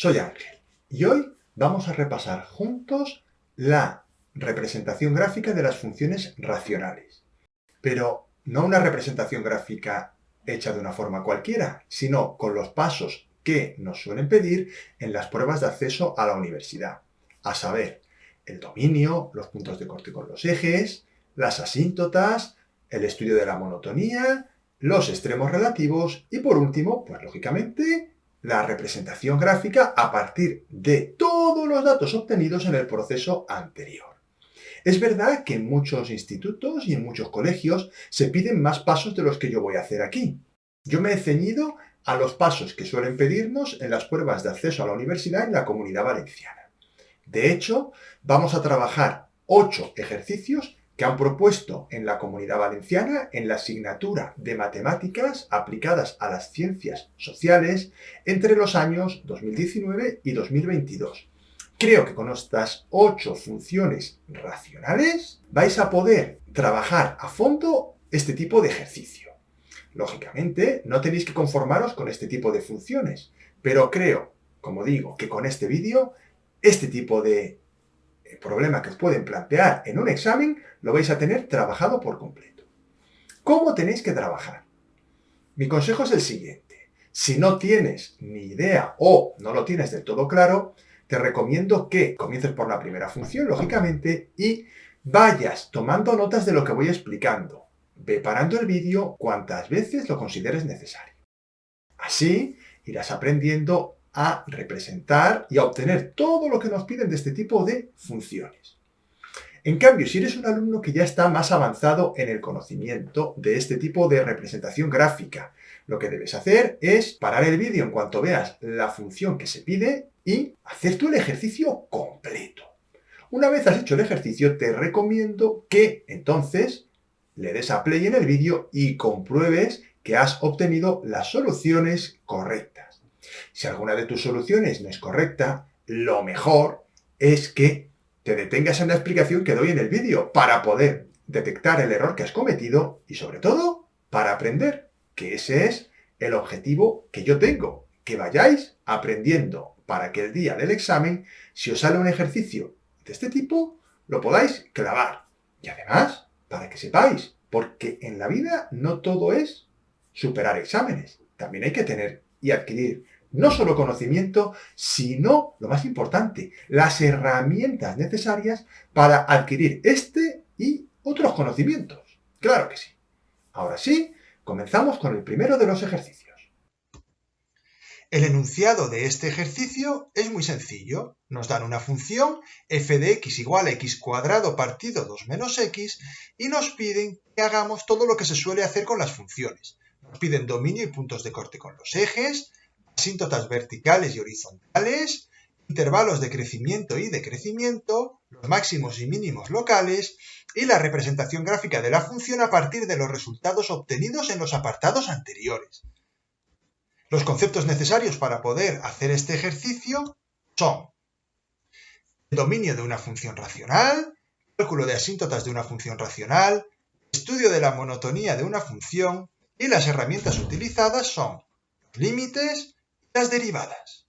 Soy Ángel y hoy vamos a repasar juntos la representación gráfica de las funciones racionales. Pero no una representación gráfica hecha de una forma cualquiera, sino con los pasos que nos suelen pedir en las pruebas de acceso a la universidad. A saber, el dominio, los puntos de corte con los ejes, las asíntotas, el estudio de la monotonía, los extremos relativos y por último, pues lógicamente, la representación gráfica a partir de todos los datos obtenidos en el proceso anterior. Es verdad que en muchos institutos y en muchos colegios se piden más pasos de los que yo voy a hacer aquí. Yo me he ceñido a los pasos que suelen pedirnos en las pruebas de acceso a la universidad en la Comunidad Valenciana. De hecho, vamos a trabajar 8 ejercicios que han propuesto en la Comunidad Valenciana en la asignatura de Matemáticas aplicadas a las Ciencias Sociales entre los años 2019 y 2022. Creo que con estas 8 funciones racionales vais a poder trabajar a fondo este tipo de ejercicio. Lógicamente, no tenéis que conformaros con este tipo de funciones, pero creo, como digo, que con este vídeo, este tipo de problema que os pueden plantear en un examen, lo vais a tener trabajado por completo. ¿Cómo tenéis que trabajar? Mi consejo es el siguiente. Si no tienes ni idea o no lo tienes del todo claro, te recomiendo que comiences por la primera función, lógicamente, y vayas tomando notas de lo que voy explicando. Ve parando el vídeo cuantas veces lo consideres necesario. Así irás aprendiendo a representar y a obtener todo lo que nos piden de este tipo de funciones. En cambio, si eres un alumno que ya está más avanzado en el conocimiento de este tipo de representación gráfica, lo que debes hacer es parar el vídeo en cuanto veas la función que se pide y hacer tú el ejercicio completo. Una vez has hecho el ejercicio, te recomiendo que entonces le des a play en el vídeo y compruebes que has obtenido las soluciones correctas. Si alguna de tus soluciones no es correcta, lo mejor es que te detengas en la explicación que doy en el vídeo para poder detectar el error que has cometido y sobre todo para aprender, que ese es el objetivo que yo tengo, que vayáis aprendiendo para que el día del examen, si os sale un ejercicio de este tipo, lo podáis clavar. Y además, para que sepáis, porque en la vida no todo es superar exámenes, también hay que tener y adquirir no solo conocimiento, sino, lo más importante, las herramientas necesarias para adquirir este y otros conocimientos. Claro que sí. Ahora sí, comenzamos con el primero de los ejercicios. El enunciado de este ejercicio es muy sencillo. Nos dan una función f de x igual a x cuadrado partido 2 menos x y nos piden que hagamos todo lo que se suele hacer con las funciones. Nos piden dominio y puntos de corte con los ejes, asíntotas verticales y horizontales, intervalos de crecimiento y decrecimiento, los máximos y mínimos locales y la representación gráfica de la función a partir de los resultados obtenidos en los apartados anteriores. Los conceptos necesarios para poder hacer este ejercicio son el dominio de una función racional, cálculo de asíntotas de una función racional, estudio de la monotonía de una función y las herramientas utilizadas son los límites y las derivadas.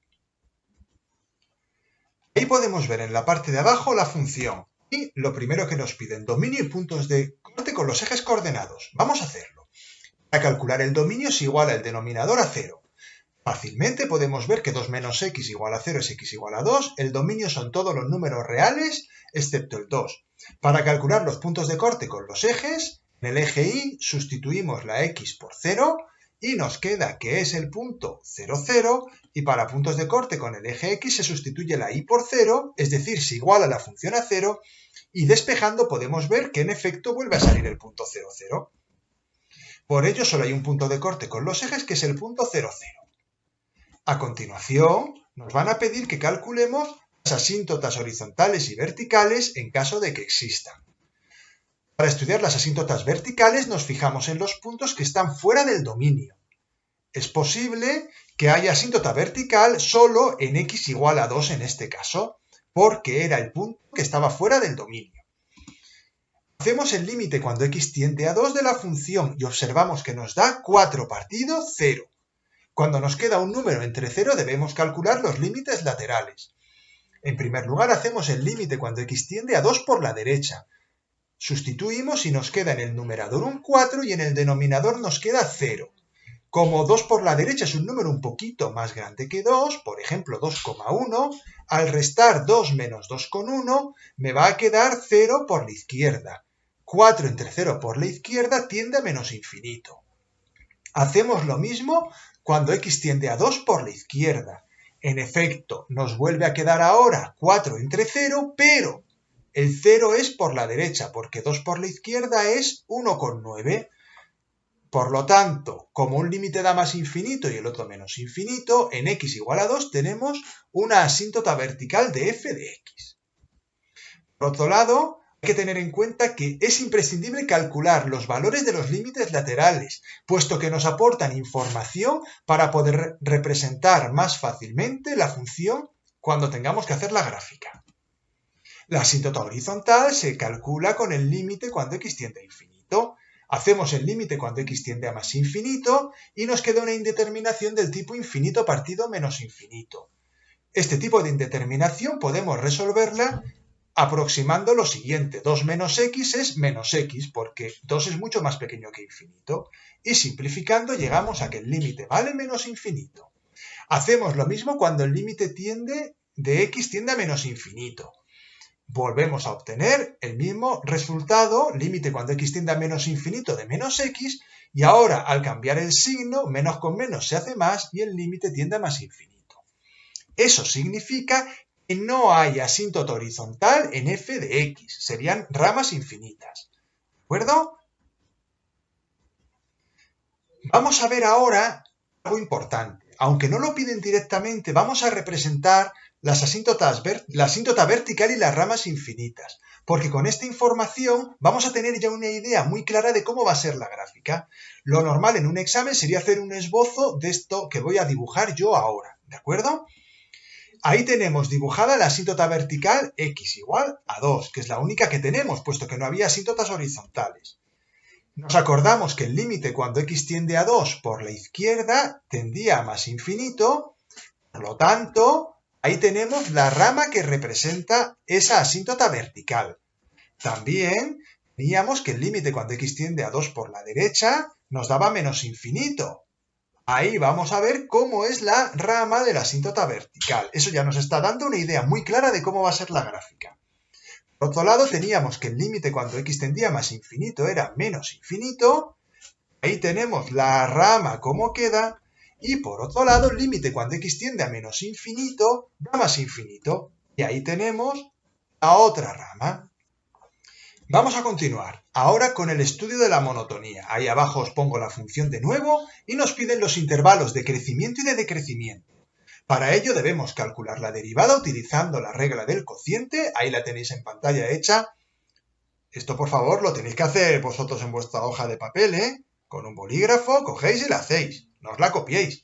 Ahí podemos ver en la parte de abajo la función y lo primero que nos piden, dominio y puntos de corte con los ejes coordenados. Vamos a hacerlo. Para calcular el dominio es igual al denominador a 0. Fácilmente podemos ver que 2 menos x igual a 0 es x igual a 2. El dominio son todos los números reales, excepto el 2. Para calcular los puntos de corte con los ejes, en el eje y sustituimos la x por 0 y nos queda que es el punto 0, 0. Y para puntos de corte con el eje x se sustituye la y por 0, es decir, se iguala la función a 0. Y despejando podemos ver que en efecto vuelve a salir el punto 0, 0. Por ello solo hay un punto de corte con los ejes que es el punto 0, 0. A continuación, nos van a pedir que calculemos las asíntotas horizontales y verticales en caso de que existan. Para estudiar las asíntotas verticales nos fijamos en los puntos que están fuera del dominio. Es posible que haya asíntota vertical solo en x igual a 2 en este caso, porque era el punto que estaba fuera del dominio. Hacemos el límite cuando x tiende a 2 de la función y observamos que nos da 4 partido 0. Cuando nos queda un número entre 0 debemos calcular los límites laterales. En primer lugar hacemos el límite cuando x tiende a 2 por la derecha. Sustituimos y nos queda en el numerador un 4 y en el denominador nos queda 0. Como 2 por la derecha es un número un poquito más grande que 2, por ejemplo 2,1, al restar 2 menos 2,1 me va a quedar 0 por la izquierda. 4 entre 0 por la izquierda tiende a menos infinito. Hacemos lo mismo cuando x tiende a 2 por la izquierda. En efecto, nos vuelve a quedar ahora 4 entre 0, pero el 0 es por la derecha, porque 2 por la izquierda es 1,9. Por lo tanto, como un límite da más infinito y el otro menos infinito, en x igual a 2 tenemos una asíntota vertical de f de x. Por otro lado, hay que tener en cuenta que es imprescindible calcular los valores de los límites laterales, puesto que nos aportan información para poder representar más fácilmente la función cuando tengamos que hacer la gráfica. La asíntota horizontal se calcula con el límite cuando x tiende a infinito. Hacemos el límite cuando x tiende a más infinito y nos queda una indeterminación del tipo infinito partido menos infinito. Este tipo de indeterminación podemos resolverla aproximando lo siguiente. 2 menos x es menos x, porque 2 es mucho más pequeño que infinito. Y simplificando llegamos a que el límite vale menos infinito. Hacemos lo mismo cuando el límite de x tiende a menos infinito. Volvemos a obtener el mismo resultado, límite cuando x tiende a menos infinito de menos x, y ahora al cambiar el signo, menos con menos se hace más y el límite tiende a más infinito. Eso significa que no hay asíntota horizontal en f de x, serían ramas infinitas. ¿De acuerdo? Vamos a ver ahora algo importante. Aunque no lo piden directamente, vamos a representar la asíntota vertical y las ramas infinitas, porque con esta información vamos a tener ya una idea muy clara de cómo va a ser la gráfica. Lo normal en un examen sería hacer un esbozo de esto que voy a dibujar yo ahora, ¿de acuerdo? Ahí tenemos dibujada la asíntota vertical x igual a 2, que es la única que tenemos, puesto que no había asíntotas horizontales. Nos acordamos que el límite cuando x tiende a 2 por la izquierda tendía a más infinito, por lo tanto, ahí tenemos la rama que representa esa asíntota vertical. También teníamos que el límite cuando x tiende a 2 por la derecha nos daba menos infinito. Ahí vamos a ver cómo es la rama de la asíntota vertical. Eso ya nos está dando una idea muy clara de cómo va a ser la gráfica. Por otro lado, teníamos que el límite cuando x tendía a más infinito era menos infinito. Ahí tenemos la rama como queda. Y por otro lado, el límite cuando x tiende a menos infinito da más infinito. Y ahí tenemos la otra rama. Vamos a continuar ahora con el estudio de la monotonía. Ahí abajo os pongo la función de nuevo y nos piden los intervalos de crecimiento y de decrecimiento. Para ello debemos calcular la derivada utilizando la regla del cociente. Ahí la tenéis en pantalla hecha. Esto por favor lo tenéis que hacer vosotros en vuestra hoja de papel, ¿eh? Con un bolígrafo cogéis y la hacéis. No os la copiéis.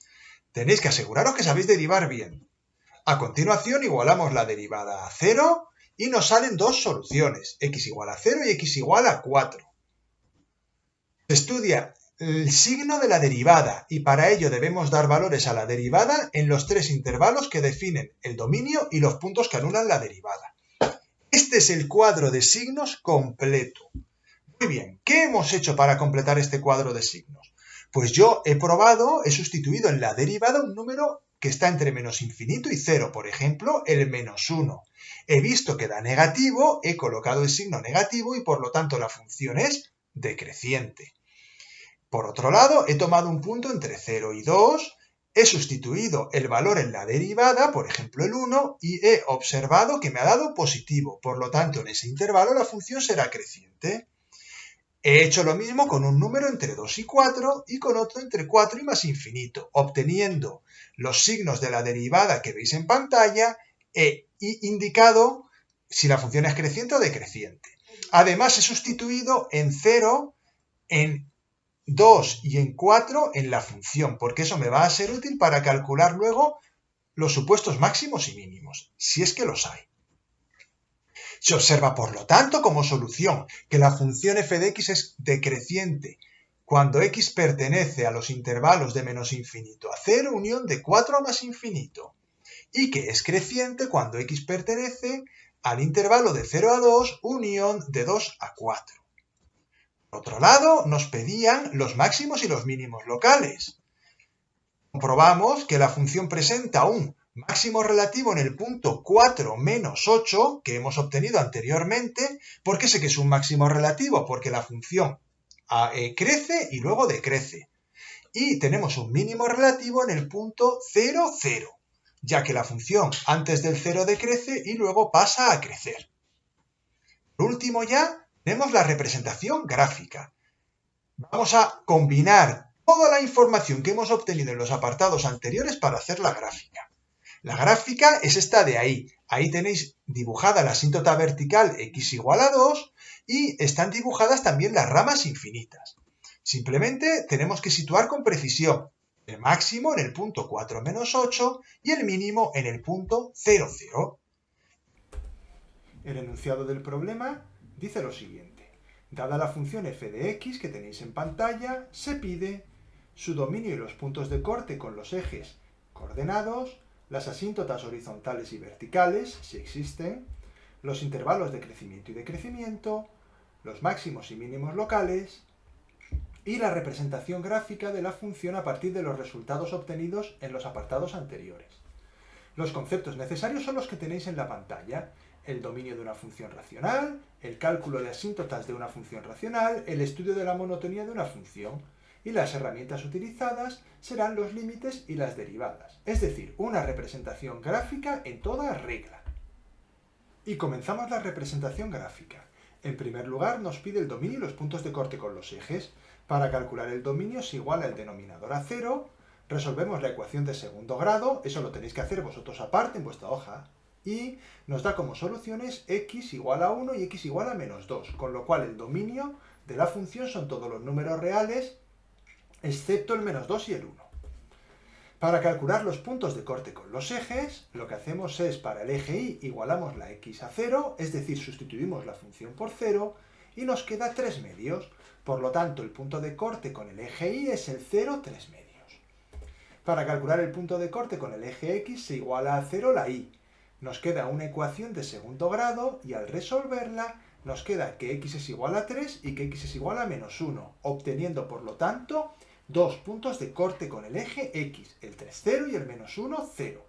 Tenéis que aseguraros que sabéis derivar bien. A continuación igualamos la derivada a 0 y nos salen dos soluciones, x igual a 0 y x igual a 4. Se estudia el signo de la derivada y para ello debemos dar valores a la derivada en los tres intervalos que definen el dominio y los puntos que anulan la derivada. Este es el cuadro de signos completo. Muy bien, ¿qué hemos hecho para completar este cuadro de signos? Pues yo he sustituido en la derivada un número que está entre menos infinito y 0, por ejemplo, el menos 1. He visto que da negativo, he colocado el signo negativo y por lo tanto la función es decreciente. Por otro lado, he tomado un punto entre 0 y 2, he sustituido el valor en la derivada, por ejemplo el 1, y he observado que me ha dado positivo. Por lo tanto, en ese intervalo la función será creciente. He hecho lo mismo con un número entre 2 y 4 y con otro entre 4 y más infinito, obteniendo los signos de la derivada que veis en pantalla e indicado si la función es creciente o decreciente. Además, he sustituido en 0, en 2 y en 4 en la función, porque eso me va a ser útil para calcular luego los supuestos máximos y mínimos, si es que los hay. Se observa, por lo tanto, como solución que la función f de x es decreciente cuando x pertenece a los intervalos de menos infinito a 0 unión de 4 a más infinito, y que es creciente cuando x pertenece al intervalo de 0 a 2 unión de 2 a 4. Por otro lado, nos pedían los máximos y los mínimos locales. Comprobamos que la función presenta un máximo relativo en el punto 4 menos 8, que hemos obtenido anteriormente. ¿Por qué sé que es un máximo relativo? Porque la función crece y luego decrece. Y tenemos un mínimo relativo en el punto 0, 0, ya que la función antes del 0 decrece y luego pasa a crecer. Por último ya tenemos la representación gráfica. Vamos a combinar toda la información que hemos obtenido en los apartados anteriores para hacer la gráfica. La gráfica es esta de ahí. Ahí tenéis dibujada la asíntota vertical x igual a 2 y están dibujadas también las ramas infinitas. Simplemente tenemos que situar con precisión el máximo en el punto 4 menos 8 y el mínimo en el punto 0, 0. El enunciado del problema dice lo siguiente. Dada la función f de x que tenéis en pantalla, se pide su dominio y los puntos de corte con los ejes coordenados, las asíntotas horizontales y verticales, si existen, los intervalos de crecimiento y decrecimiento, los máximos y mínimos locales, y la representación gráfica de la función a partir de los resultados obtenidos en los apartados anteriores. Los conceptos necesarios son los que tenéis en la pantalla: el dominio de una función racional, el cálculo de asíntotas de una función racional, el estudio de la monotonía de una función, y las herramientas utilizadas serán los límites y las derivadas, es decir, una representación gráfica en toda regla. Y comenzamos la representación gráfica. En primer lugar nos pide el dominio y los puntos de corte con los ejes. Para calcular el dominio se iguala el denominador a 0, resolvemos la ecuación de segundo grado, eso lo tenéis que hacer vosotros aparte en vuestra hoja, y nos da como soluciones x igual a 1 y x igual a menos 2, con lo cual el dominio de la función son todos los números reales, excepto el menos 2 y el 1. Para calcular los puntos de corte con los ejes, lo que hacemos es, para el eje y, igualamos la x a 0, es decir, sustituimos la función por 0, y nos queda 3 medios. Por lo tanto, el punto de corte con el eje y es el 0, 3 medios. Para calcular el punto de corte con el eje x se iguala a 0 la y. Nos queda una ecuación de segundo grado y al resolverla nos queda que x es igual a 3 y que x es igual a menos 1, obteniendo por lo tanto dos puntos de corte con el eje x, el 3, 0 y el menos 1, 0.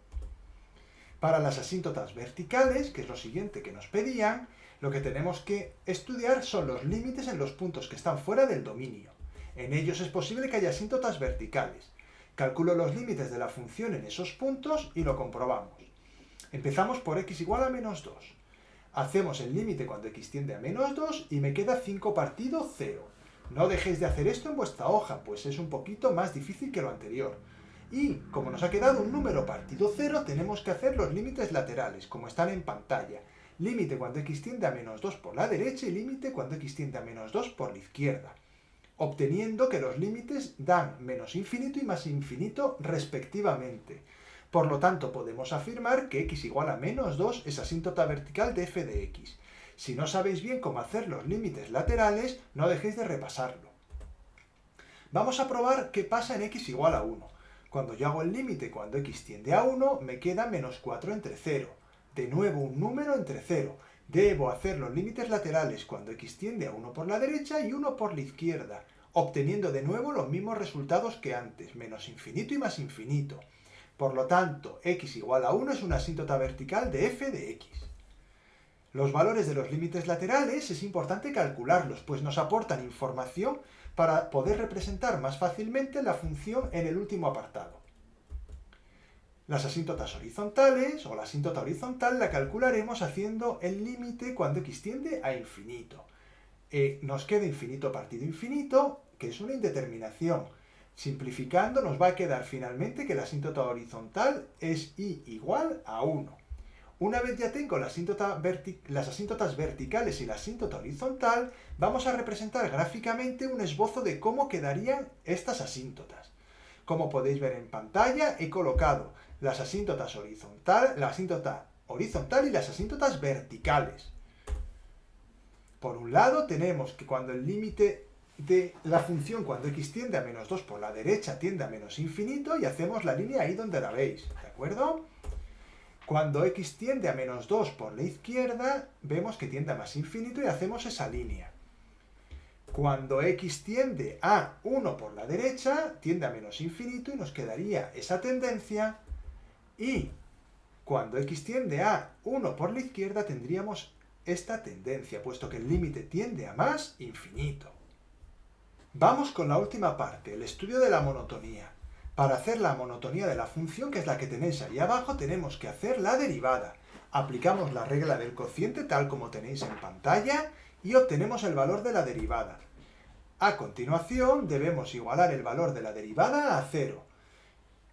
Para las asíntotas verticales, que es lo siguiente que nos pedían, lo que tenemos que estudiar son los límites en los puntos que están fuera del dominio. En ellos es posible que haya asíntotas verticales. Calculo los límites de la función en esos puntos y lo comprobamos. Empezamos por x igual a menos 2. Hacemos el límite cuando x tiende a menos 2 y me queda 5 partido 0. No dejéis de hacer esto en vuestra hoja, pues es un poquito más difícil que lo anterior. Y como nos ha quedado un número partido 0, tenemos que hacer los límites laterales, como están en pantalla. Límite cuando x tiende a menos 2 por la derecha y límite cuando x tiende a menos 2 por la izquierda, obteniendo que los límites dan menos infinito y más infinito respectivamente. Por lo tanto, podemos afirmar que x igual a menos 2 es asíntota vertical de f de x. Si no sabéis bien cómo hacer los límites laterales, no dejéis de repasarlo. Vamos a probar qué pasa en x igual a 1. Cuando yo hago el límite cuando x tiende a 1, me queda menos 4 entre 0. De nuevo un número entre 0. Debo hacer los límites laterales cuando x tiende a 1 por la derecha y 1 por la izquierda, obteniendo de nuevo los mismos resultados que antes, menos infinito y más infinito. Por lo tanto, x igual a 1 es una asíntota vertical de f de x. Los valores de los límites laterales es importante calcularlos, pues nos aportan información para poder representar más fácilmente la función en el último apartado. Las asíntotas horizontales, o la asíntota horizontal, la calcularemos haciendo el límite cuando x tiende a infinito. Nos queda infinito partido infinito, que es una indeterminación. Simplificando nos va a quedar finalmente que la asíntota horizontal es y igual a 1. Una vez ya tengo las asíntotas verticales y la asíntota horizontal, vamos a representar gráficamente un esbozo de cómo quedarían estas asíntotas. Como podéis ver en pantalla, he colocado las asíntotas la asíntota horizontal y las asíntotas verticales. Por un lado tenemos que cuando el límite de la función cuando x tiende a menos 2 por la derecha tiende a menos infinito y hacemos la línea ahí donde la veis, ¿de acuerdo? Cuando x tiende a menos 2 por la izquierda, vemos que tiende a más infinito y hacemos esa línea. Cuando x tiende a 1 por la derecha, tiende a menos infinito y nos quedaría esa tendencia. Y cuando x tiende a 1 por la izquierda, tendríamos esta tendencia, puesto que el límite tiende a más infinito. Vamos con la última parte, el estudio de la monotonía. Para hacer la monotonía de la función, que es la que tenéis ahí abajo, tenemos que hacer la derivada. Aplicamos la regla del cociente tal como tenéis en pantalla y obtenemos el valor de la derivada. A continuación debemos igualar el valor de la derivada a 0.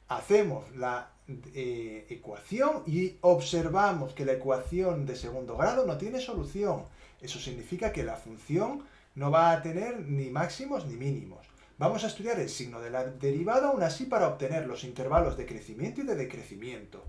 Hacemos la ecuación y observamos que la ecuación de segundo grado no tiene solución. Eso significa que la función no va a tener ni máximos ni mínimos. Vamos a estudiar el signo de la derivada aún así para obtener los intervalos de crecimiento y de decrecimiento.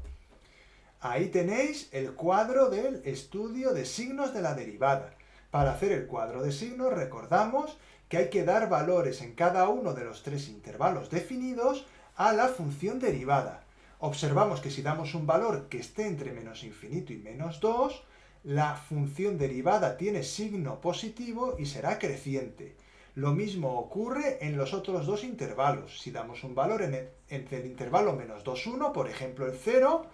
Ahí tenéis el cuadro del estudio de signos de la derivada. Para hacer el cuadro de signos recordamos que hay que dar valores en cada uno de los 3 intervalos definidos a la función derivada. Observamos que si damos un valor que esté entre menos infinito y menos 2, la función derivada tiene signo positivo y será creciente. Lo mismo ocurre en los otros 2 intervalos. Si damos un valor entre el intervalo menos 2, 1, por ejemplo el 0,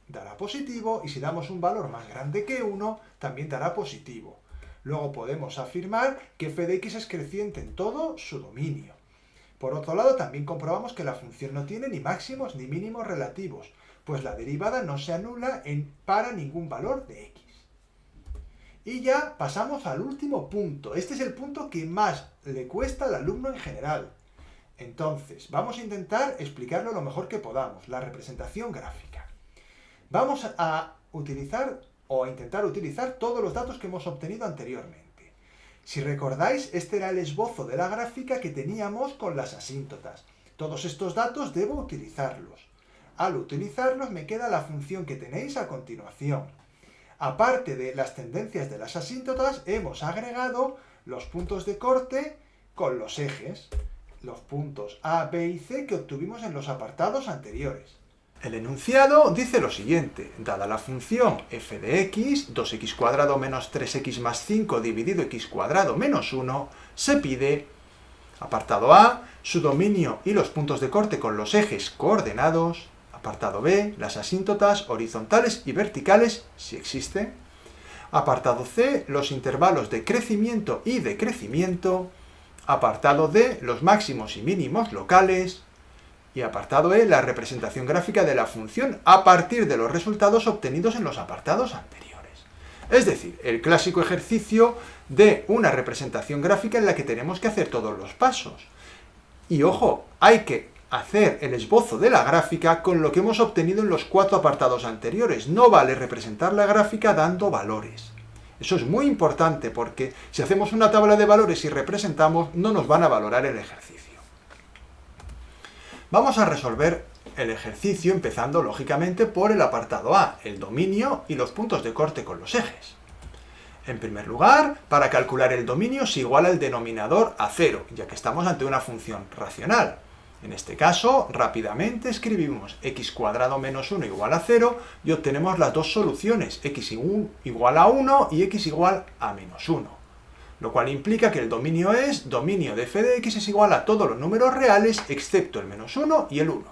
dará positivo, y si damos un valor más grande que 1, también dará positivo. Luego podemos afirmar que f de x es creciente en todo su dominio. Por otro lado, también comprobamos que la función no tiene ni máximos ni mínimos relativos, pues la derivada no se anula para ningún valor de x. Y ya pasamos al último punto. Este es el punto que más le cuesta al alumno en general. Entonces, vamos a intentar explicarlo lo mejor que podamos, la representación gráfica. Vamos a utilizar o a intentar utilizar todos los datos que hemos obtenido anteriormente. Si recordáis, este era el esbozo de la gráfica que teníamos con las asíntotas. Todos estos datos debo utilizarlos. Al utilizarlos me queda la función que tenéis a continuación. Aparte de las tendencias de las asíntotas, hemos agregado los puntos de corte con los ejes, los puntos A, B y C que obtuvimos en los apartados anteriores. El enunciado dice lo siguiente: dada la función f de x, 2x² menos 3x más 5 dividido x² menos 1, se pide, apartado A, su dominio y los puntos de corte con los ejes coordenados, apartado B, las asíntotas horizontales y verticales, si existen, apartado C, los intervalos de crecimiento y decrecimiento, apartado D, los máximos y mínimos locales, y apartado E, la representación gráfica de la función a partir de los resultados obtenidos en los apartados anteriores. Es decir, el clásico ejercicio de una representación gráfica en la que tenemos que hacer todos los pasos. Y ojo, hay que hacer el esbozo de la gráfica con lo que hemos obtenido en los 4 apartados anteriores. No vale representar la gráfica dando valores. Eso es muy importante porque si hacemos una tabla de valores y representamos, no nos van a valorar el ejercicio. Vamos a resolver el ejercicio empezando lógicamente por el apartado A, el dominio y los puntos de corte con los ejes. En primer lugar, para calcular el dominio se iguala el denominador a 0, ya que estamos ante una función racional. En este caso, rápidamente escribimos x² menos 1 igual a 0 y obtenemos las dos soluciones, x igual a 1 y x igual a menos 1. Lo cual implica que el dominio es dominio de f de x es igual a todos los números reales excepto el menos 1 y el 1.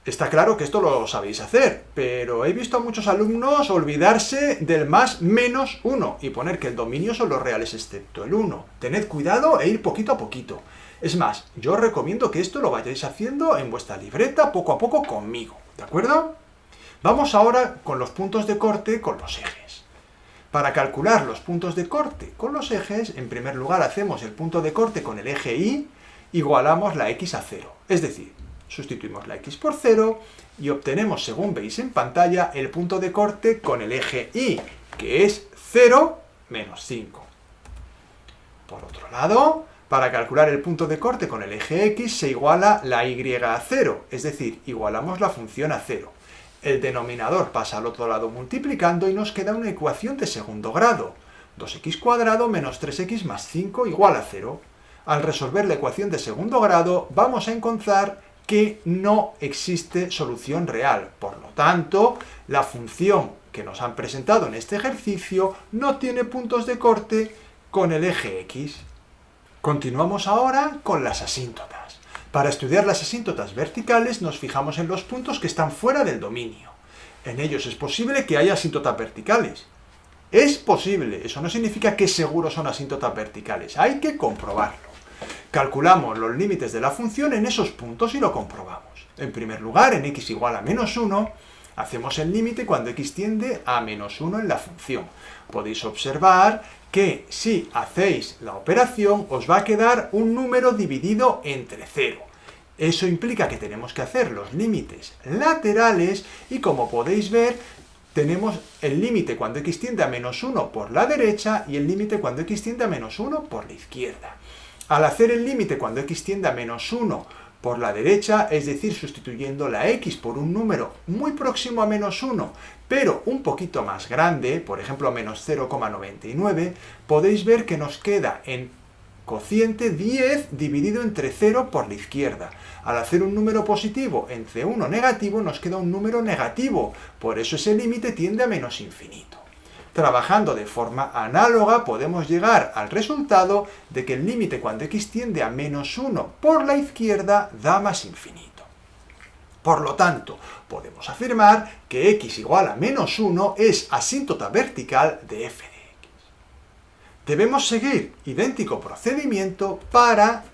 Está claro que esto lo sabéis hacer, pero he visto a muchos alumnos olvidarse del más menos 1 y poner que el dominio son los reales excepto el 1. Tened cuidado e ir poquito a poquito. Es más, yo os recomiendo que esto lo vayáis haciendo en vuestra libreta poco a poco conmigo, ¿de acuerdo? Vamos ahora con los puntos de corte con los ejes. Para calcular los puntos de corte con los ejes, en primer lugar hacemos el punto de corte con el eje Y, igualamos la x a 0. Es decir, sustituimos la x por 0 y obtenemos, según veis en pantalla, el punto de corte con el eje Y, que es 0 menos 5. Por otro lado, para calcular el punto de corte con el eje X se iguala la y a 0, es decir, igualamos la función a 0. El denominador pasa al otro lado multiplicando y nos queda una ecuación de segundo grado. 2x² menos 3x más 5 igual a 0. al resolver la ecuación de segundo grado vamos a encontrar que no existe solución real. Por lo tanto, la función que nos han presentado en este ejercicio no tiene puntos de corte con el eje X. Continuamos ahora con las asíntotas. Para estudiar las asíntotas verticales nos fijamos en los puntos que están fuera del dominio. En ellos es posible que haya asíntotas verticales. Es posible, eso no significa que seguro son asíntotas verticales, hay que comprobarlo. Calculamos los límites de la función en esos puntos y lo comprobamos. En primer lugar, en x igual a menos 1, hacemos el límite cuando x tiende a menos 1 en la función. Podéis observar que si hacéis la operación os va a quedar un número dividido entre 0. Eso implica que tenemos que hacer los límites laterales y como podéis ver, tenemos el límite cuando x tiende a menos 1 por la derecha y el límite cuando x tiende a menos 1 por la izquierda. Al hacer el límite cuando x tiende a menos 1 por la derecha, es decir, sustituyendo la x por un número muy próximo a menos 1, pero un poquito más grande, por ejemplo menos 0,99, podéis ver que nos queda en cociente 10 dividido entre 0 por la izquierda. Al hacer un número positivo entre 1 negativo, nos queda un número negativo, por eso ese límite tiende a menos infinito. Trabajando de forma análoga podemos llegar al resultado de que el límite cuando x tiende a menos 1 por la izquierda da más infinito. Por lo tanto, podemos afirmar que x igual a menos 1 es asíntota vertical de f de x. Debemos seguir idéntico procedimiento para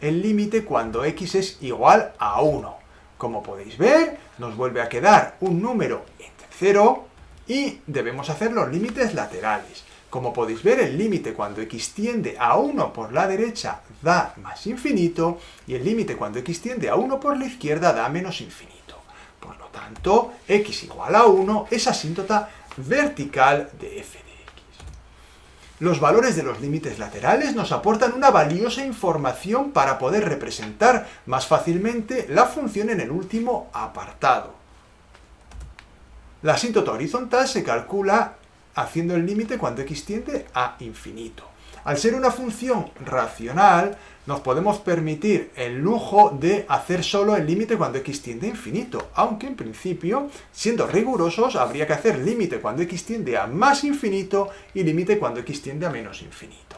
el límite cuando x es igual a 1. Como podéis ver, nos vuelve a quedar un número entre 0 y debemos hacer los límites laterales. Como podéis ver, el límite cuando x tiende a 1 por la derecha da más infinito y el límite cuando x tiende a 1 por la izquierda da menos infinito. Por lo tanto, x igual a 1 es asíntota vertical de f de x. Los valores de los límites laterales nos aportan una valiosa información para poder representar más fácilmente la función en el último apartado. La asíntota horizontal se calcula haciendo el límite cuando x tiende a infinito. Al ser una función racional, nos podemos permitir el lujo de hacer solo el límite cuando x tiende a infinito, aunque en principio, siendo rigurosos, habría que hacer límite cuando x tiende a más infinito y límite cuando x tiende a menos infinito.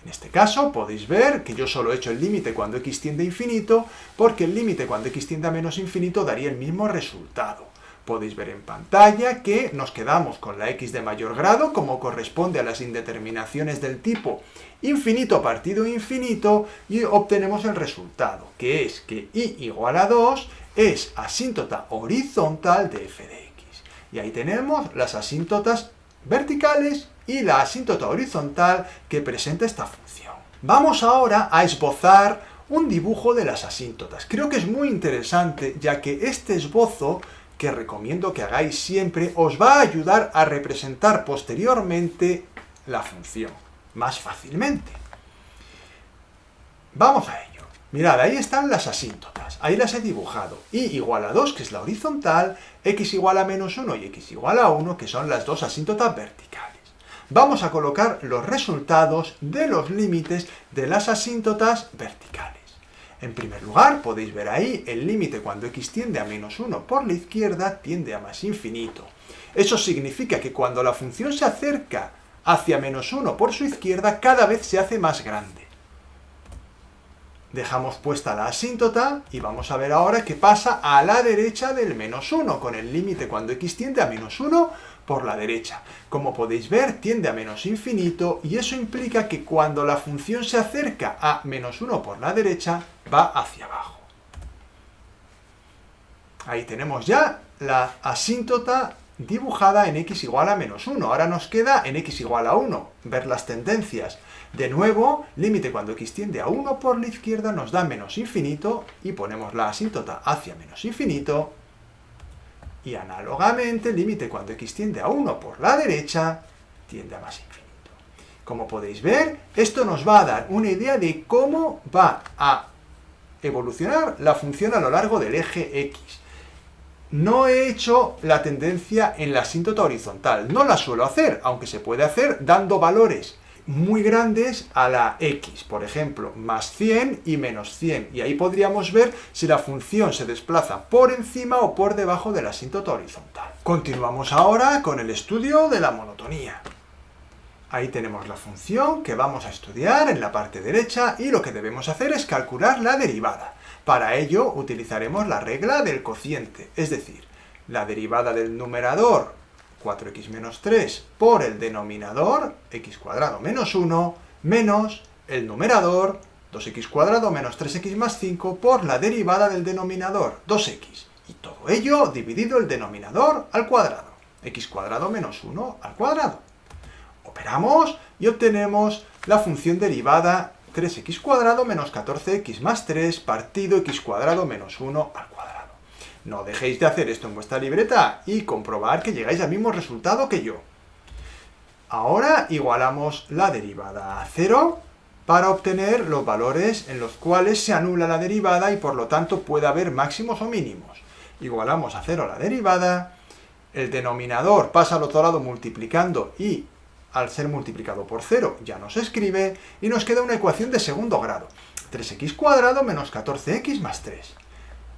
En este caso podéis ver que yo solo he hecho el límite cuando x tiende a infinito, porque el límite cuando x tiende a menos infinito daría el mismo resultado. Podéis ver en pantalla que nos quedamos con la x de mayor grado, como corresponde a las indeterminaciones del tipo infinito partido infinito, y obtenemos el resultado, que es que y igual a 2 es asíntota horizontal de f de x. Y ahí tenemos las asíntotas verticales y la asíntota horizontal que presenta esta función. Vamos ahora a esbozar un dibujo de las asíntotas. Creo que es muy interesante, ya que este esbozo, que recomiendo que hagáis siempre, os va a ayudar a representar posteriormente la función más fácilmente. Vamos a ello. Mirad, ahí están las asíntotas. Ahí las he dibujado. Y igual a 2, que es la horizontal, x igual a menos 1 y x igual a 1, que son las dos asíntotas verticales. Vamos a colocar los resultados de los límites de las asíntotas verticales. En primer lugar, podéis ver ahí el límite cuando x tiende a menos 1 por la izquierda tiende a más infinito. Eso significa que cuando la función se acerca hacia menos 1 por su izquierda, cada vez se hace más grande. Dejamos puesta la asíntota y vamos a ver ahora qué pasa a la derecha del menos 1, con el límite cuando x tiende a menos 1 por la derecha. Como podéis ver, tiende a menos infinito y eso implica que cuando la función se acerca a menos 1 por la derecha, va hacia abajo. Ahí tenemos ya la asíntota dibujada en x igual a menos 1. Ahora nos queda en x igual a 1 ver las tendencias. De nuevo, límite cuando x tiende a 1 por la izquierda nos da menos infinito y ponemos la asíntota hacia menos infinito. Y análogamente, límite cuando x tiende a 1 por la derecha tiende a más infinito. Como podéis ver, esto nos va a dar una idea de cómo va a evolucionar la función a lo largo del eje x. No he hecho la tendencia en la asíntota horizontal, no la suelo hacer, aunque se puede hacer dando valores muy grandes a la x, por ejemplo, más 100 y menos 100. Y ahí podríamos ver si la función se desplaza por encima o por debajo de la asíntota horizontal. Continuamos ahora con el estudio de la monotonía. Ahí tenemos la función que vamos a estudiar en la parte derecha y lo que debemos hacer es calcular la derivada. Para ello utilizaremos la regla del cociente, es decir, la derivada del numerador 4x menos 3 por el denominador x cuadrado menos 1 menos el numerador 2x cuadrado menos 3x más 5 por la derivada del denominador 2x. Y todo ello dividido el denominador al cuadrado, x cuadrado menos 1 al cuadrado. Operamos y obtenemos la función derivada 3x cuadrado menos 14x más 3 partido x cuadrado menos 1 al cuadrado. No dejéis de hacer esto en vuestra libreta y comprobar que llegáis al mismo resultado que yo. Ahora igualamos la derivada a 0 para obtener los valores en los cuales se anula la derivada y por lo tanto puede haber máximos o mínimos. Igualamos a 0 la derivada, el denominador pasa al otro lado multiplicando y al ser multiplicado por 0 ya no se escribe y nos queda una ecuación de segundo grado, 3x cuadrado menos 14x más 3.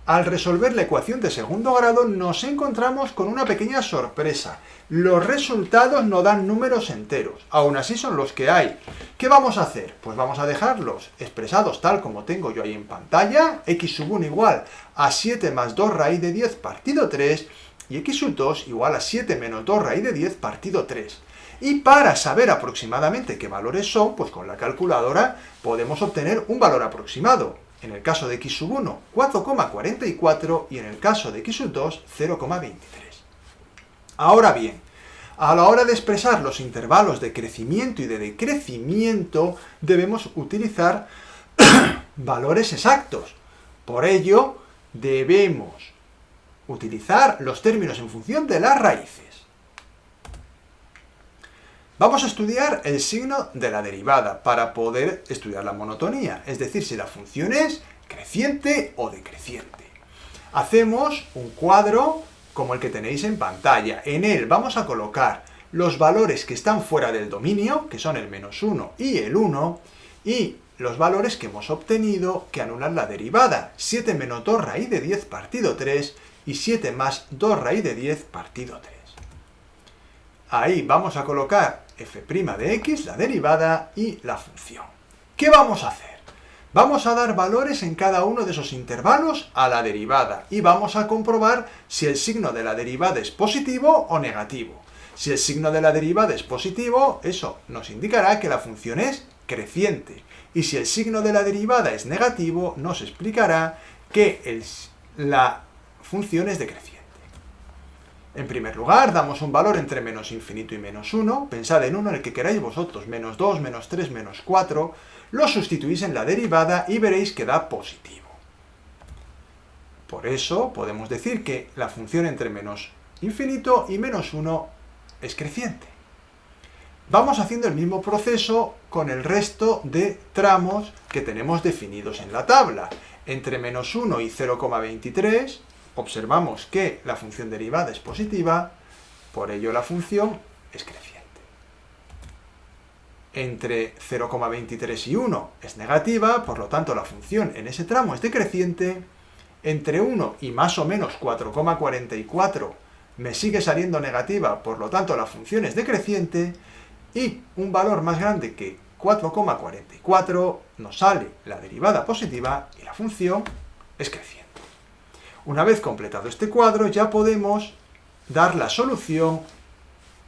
Al resolver la ecuación de segundo grado nos encontramos con una pequeña sorpresa. Los resultados no dan números enteros, aún así son los que hay. ¿Qué vamos a hacer? Pues vamos a dejarlos expresados tal como tengo yo ahí en pantalla, x sub 1 igual a 7 más 2 raíz de 10 partido 3 y x sub 2 igual a 7 menos 2 raíz de 10 partido 3. Y para saber aproximadamente qué valores son, pues con la calculadora podemos obtener un valor aproximado. En el caso de x sub 1, 4,44 y en el caso de x sub 2, 0,23. Ahora bien, a la hora de expresar los intervalos de crecimiento y de decrecimiento, debemos utilizar valores exactos. Por ello, debemos utilizar los términos en función de las raíces. Vamos a estudiar el signo de la derivada para poder estudiar la monotonía, es decir, si la función es creciente o decreciente. Hacemos un cuadro como el que tenéis en pantalla. En él vamos a colocar los valores que están fuera del dominio, que son el menos 1 y el 1, y los valores que hemos obtenido que anulan la derivada, 7 menos 2 raíz de 10 partido 3 y 7 más 2 raíz de 10 partido 3. Ahí vamos a colocar f' de x, la derivada y la función. ¿Qué vamos a hacer? Vamos a dar valores en cada uno de esos intervalos a la derivada y vamos a comprobar si el signo de la derivada es positivo o negativo. Si el signo de la derivada es positivo, eso nos indicará que la función es creciente. Y si el signo de la derivada es negativo, nos explicará que la función es decreciente. En primer lugar, damos un valor entre menos infinito y menos 1. Pensad en uno en el que queráis vosotros, menos 2, menos 3, menos 4. Lo sustituís en la derivada y veréis que da positivo. Por eso podemos decir que la función entre menos infinito y menos 1 es creciente. Vamos haciendo el mismo proceso con el resto de tramos que tenemos definidos en la tabla. Entre menos 1 y 0,23... observamos que la función derivada es positiva, por ello la función es creciente. Entre 0,23 y 1 es negativa, por lo tanto la función en ese tramo es decreciente. Entre 1 y más o menos 4,44 me sigue saliendo negativa, por lo tanto la función es decreciente. Y un valor más grande que 4,44 nos sale la derivada positiva y la función es creciente. Una vez completado este cuadro, ya podemos dar la solución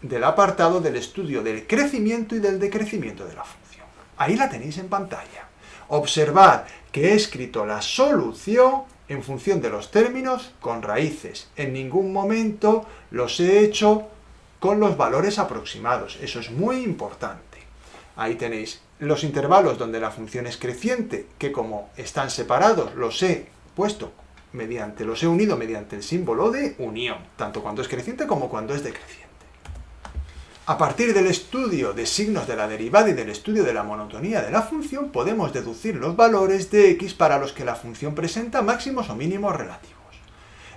del apartado del estudio del crecimiento y del decrecimiento de la función. Ahí la tenéis en pantalla. Observad que he escrito la solución en función de los términos con raíces. En ningún momento los he hecho con los valores aproximados. Eso es muy importante. Ahí tenéis los intervalos donde la función es creciente, que como están separados los he unido mediante el símbolo de unión, tanto cuando es creciente como cuando es decreciente. A partir del estudio de signos de la derivada y del estudio de la monotonía de la función, podemos deducir los valores de x para los que la función presenta máximos o mínimos relativos.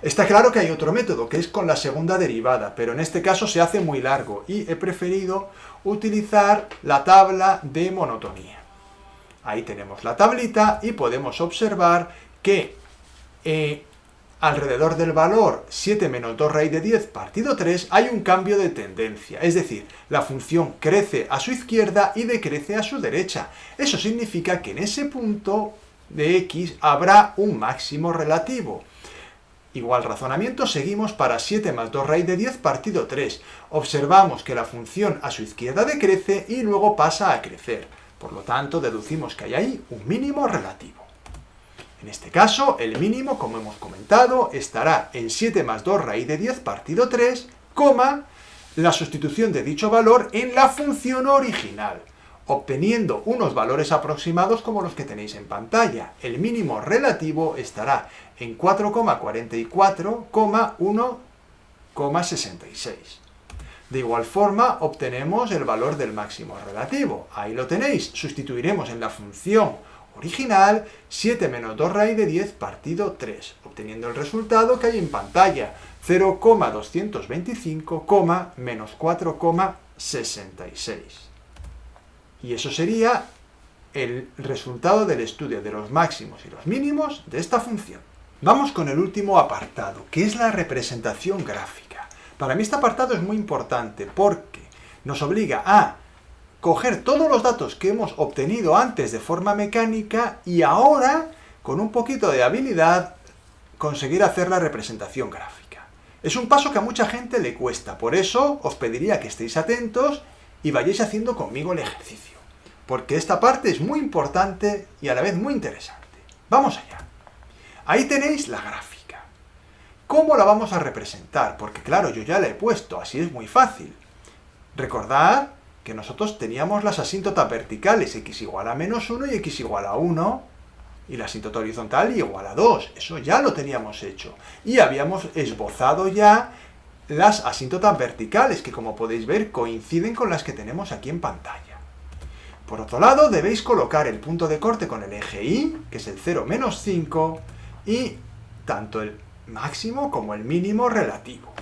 Está claro que hay otro método, que es con la segunda derivada, pero en este caso se hace muy largo y he preferido utilizar la tabla de monotonía. Ahí tenemos la tablita y podemos observar que alrededor del valor 7 menos 2 raíz de 10 partido 3 hay un cambio de tendencia, es decir, la función crece a su izquierda y decrece a su derecha. Eso significa que en ese punto de x habrá un máximo relativo. Igual razonamiento, seguimos para 7 más 2 raíz de 10 partido 3. Observamos que la función a su izquierda decrece y luego pasa a crecer. Por lo tanto, deducimos que hay ahí un mínimo relativo. En este caso, el mínimo, como hemos comentado, estará en 7 más 2 raíz de 10 partido 3, la sustitución de dicho valor en la función original, obteniendo unos valores aproximados como los que tenéis en pantalla. El mínimo relativo estará en 4,44,1,66. De igual forma, obtenemos el valor del máximo relativo. Ahí lo tenéis. Sustituiremos en la función original 7 menos 2 raíz de 10 partido 3, obteniendo el resultado que hay en pantalla, 0,225, menos 4,66. Y eso sería el resultado del estudio de los máximos y los mínimos de esta función. Vamos con el último apartado, que es la representación gráfica. Para mí este apartado es muy importante porque nos obliga a coger todos los datos que hemos obtenido antes de forma mecánica y ahora, con un poquito de habilidad, conseguir hacer la representación gráfica. Es un paso que a mucha gente le cuesta, por eso os pediría que estéis atentos y vayáis haciendo conmigo el ejercicio, porque esta parte es muy importante y a la vez muy interesante. Vamos allá. Ahí tenéis la gráfica. ¿Cómo la vamos a representar? Porque claro, yo ya la he puesto, así es muy fácil. Recordad que nosotros teníamos las asíntotas verticales, x igual a menos 1 y x igual a 1, y la asíntota horizontal igual a 2. Eso ya lo teníamos hecho. Y habíamos esbozado ya las asíntotas verticales, que como podéis ver coinciden con las que tenemos aquí en pantalla. Por otro lado, debéis colocar el punto de corte con el eje Y, que es el 0 menos 5, y tanto el máximo como el mínimo relativo.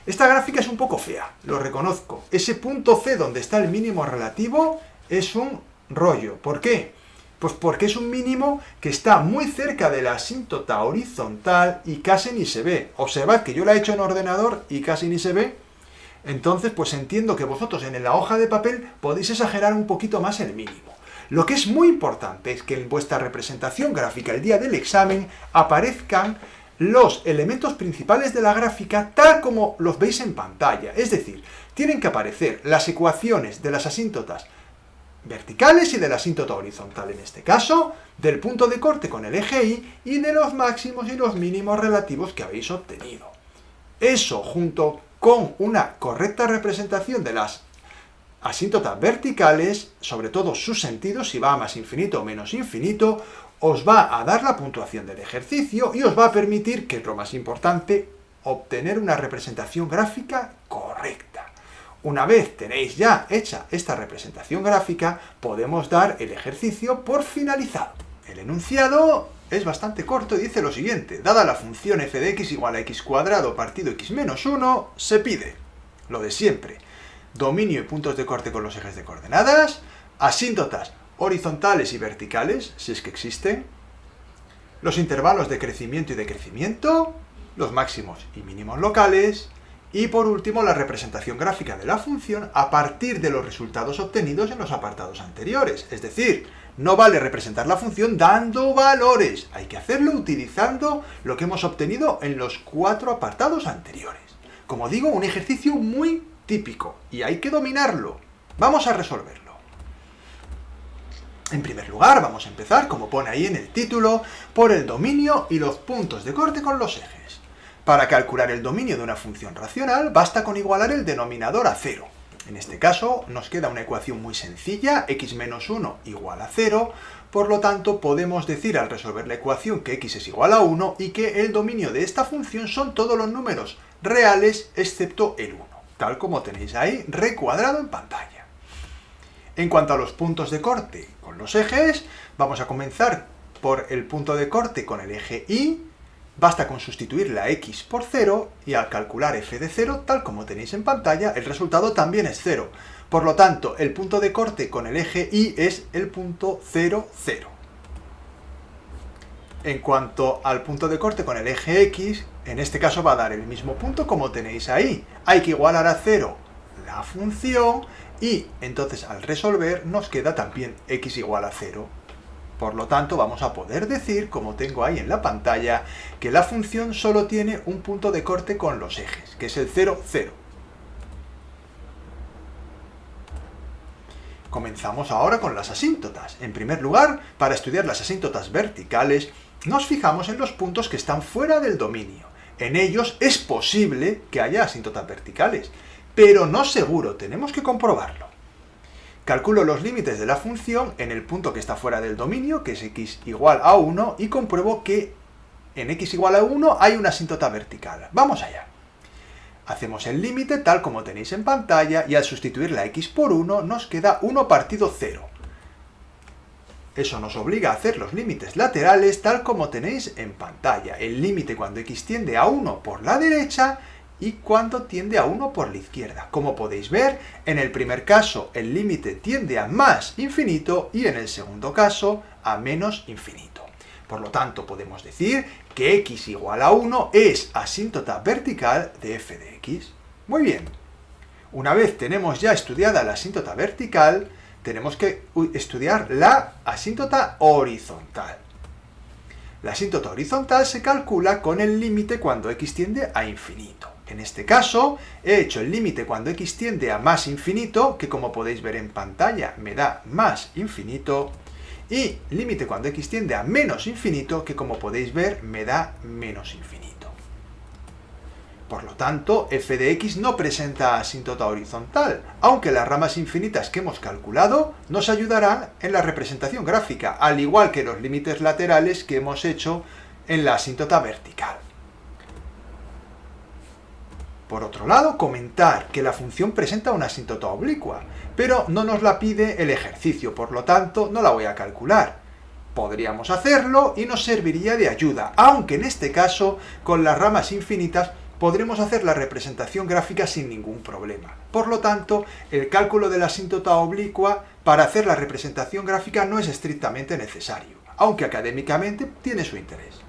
Esta gráfica es un poco fea, lo reconozco. Ese punto C donde está el mínimo relativo es un rollo. ¿Por qué? Pues porque es un mínimo que está muy cerca de la asíntota horizontal y casi ni se ve. Observad que yo la he hecho en ordenador y casi ni se ve. Entonces, pues entiendo que vosotros en la hoja de papel podéis exagerar un poquito más el mínimo. Lo que es muy importante es que en vuestra representación gráfica el día del examen aparezcan los elementos principales de la gráfica tal como los veis en pantalla. Es decir, tienen que aparecer las ecuaciones de las asíntotas verticales y de la asíntota horizontal, en este caso, del punto de corte con el eje Y de los máximos y los mínimos relativos que habéis obtenido. Eso, junto con una correcta representación de las asíntotas verticales, sobre todo sus sentidos, si va a más infinito o menos infinito, os va a dar la puntuación del ejercicio y os va a permitir, que es lo más importante, obtener una representación gráfica correcta. Una vez tenéis ya hecha esta representación gráfica, podemos dar el ejercicio por finalizado. El enunciado es bastante corto y dice lo siguiente: dada la función f de x igual a x cuadrado partido x menos 1, se pide lo de siempre: dominio y puntos de corte con los ejes de coordenadas, asíntotas horizontales y verticales, si es que existen, los intervalos de crecimiento y decrecimiento, los máximos y mínimos locales, y por último la representación gráfica de la función a partir de los resultados obtenidos en los apartados anteriores. Es decir, no vale representar la función dando valores, hay que hacerlo utilizando lo que hemos obtenido en los 4 apartados anteriores. Como digo, un ejercicio muy típico y hay que dominarlo. Vamos a resolverlo. En primer lugar, vamos a empezar, como pone ahí en el título, por el dominio y los puntos de corte con los ejes. Para calcular el dominio de una función racional, basta con igualar el denominador a 0. En este caso, nos queda una ecuación muy sencilla, x menos 1 igual a 0, por lo tanto, podemos decir al resolver la ecuación que x es igual a 1 y que el dominio de esta función son todos los números reales excepto el 1, tal como tenéis ahí recuadrado en pantalla. En cuanto a los puntos de corte con los ejes, vamos a comenzar por el punto de corte con el eje Y, Basta con sustituir la x por 0 y al calcular f de 0, tal como tenéis en pantalla, el resultado también es 0. Por lo tanto, el punto de corte con el eje y es el punto 0, 0. En cuanto al punto de corte con el eje x, en este caso va a dar el mismo punto como tenéis ahí. Hay que igualar a 0 la función y entonces al resolver nos queda también x igual a 0. Por lo tanto, vamos a poder decir, como tengo ahí en la pantalla, que la función solo tiene un punto de corte con los ejes, que es el 0, 0. Comenzamos ahora con las asíntotas. En primer lugar, para estudiar las asíntotas verticales, nos fijamos en los puntos que están fuera del dominio. En ellos es posible que haya asíntotas verticales, pero no seguro, tenemos que comprobarlo. Calculo los límites de la función en el punto que está fuera del dominio, que es x igual a 1, y compruebo que en x igual a 1 hay una asíntota vertical. Vamos allá. Hacemos el límite tal como tenéis en pantalla y al sustituir la x por 1 nos queda 1 partido 0. Eso nos obliga a hacer los límites laterales tal como tenéis en pantalla. El límite cuando x tiende a 1 por la derecha y cuando tiende a 1 por la izquierda. Como podéis ver, en el primer caso el límite tiende a más infinito y en el segundo caso a menos infinito. Por lo tanto, podemos decir que x igual a 1 es asíntota vertical de f de x. Muy bien. Una vez tenemos ya estudiada la asíntota vertical, tenemos que estudiar la asíntota horizontal. La asíntota horizontal se calcula con el límite cuando x tiende a infinito. En este caso, he hecho el límite cuando x tiende a más infinito, que como podéis ver en pantalla me da más infinito, y límite cuando x tiende a menos infinito, que como podéis ver me da menos infinito. Por lo tanto, f de x no presenta asíntota horizontal, aunque las ramas infinitas que hemos calculado nos ayudarán en la representación gráfica, al igual que los límites laterales que hemos hecho en la asíntota vertical. Por otro lado, comentar que la función presenta una asíntota oblicua, pero no nos la pide el ejercicio, por lo tanto no la voy a calcular. Podríamos hacerlo y nos serviría de ayuda, aunque en este caso, con las ramas infinitas, podremos hacer la representación gráfica sin ningún problema. Por lo tanto, el cálculo de la asíntota oblicua para hacer la representación gráfica no es estrictamente necesario, aunque académicamente tiene su interés.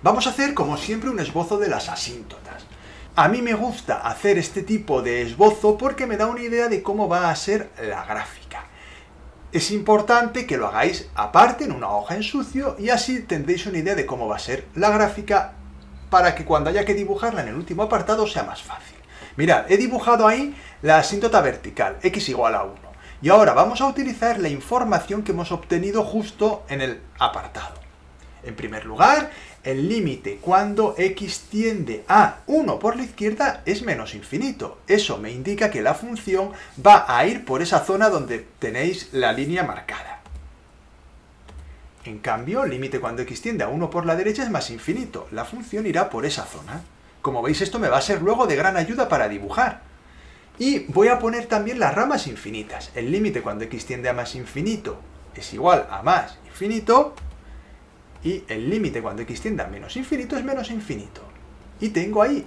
Vamos a hacer, como siempre, un esbozo de las asíntotas. A mí me gusta hacer este tipo de esbozo porque me da una idea de cómo va a ser la gráfica. Es importante que lo hagáis aparte en una hoja en sucio y así tendréis una idea de cómo va a ser la gráfica para que cuando haya que dibujarla en el último apartado sea más fácil. Mirad, he dibujado ahí la asíntota vertical, x igual a 1. Y ahora vamos a utilizar la información que hemos obtenido justo en el apartado. En primer lugar, el límite cuando x tiende a 1 por la izquierda es menos infinito. Eso me indica que la función va a ir por esa zona donde tenéis la línea marcada. En cambio, el límite cuando x tiende a 1 por la derecha es más infinito. La función irá por esa zona. Como veis, esto me va a ser luego de gran ayuda para dibujar. Y voy a poner también las ramas infinitas. El límite cuando x tiende a más infinito es igual a más infinito. Y el límite cuando x tiende a menos infinito es menos infinito. Y tengo ahí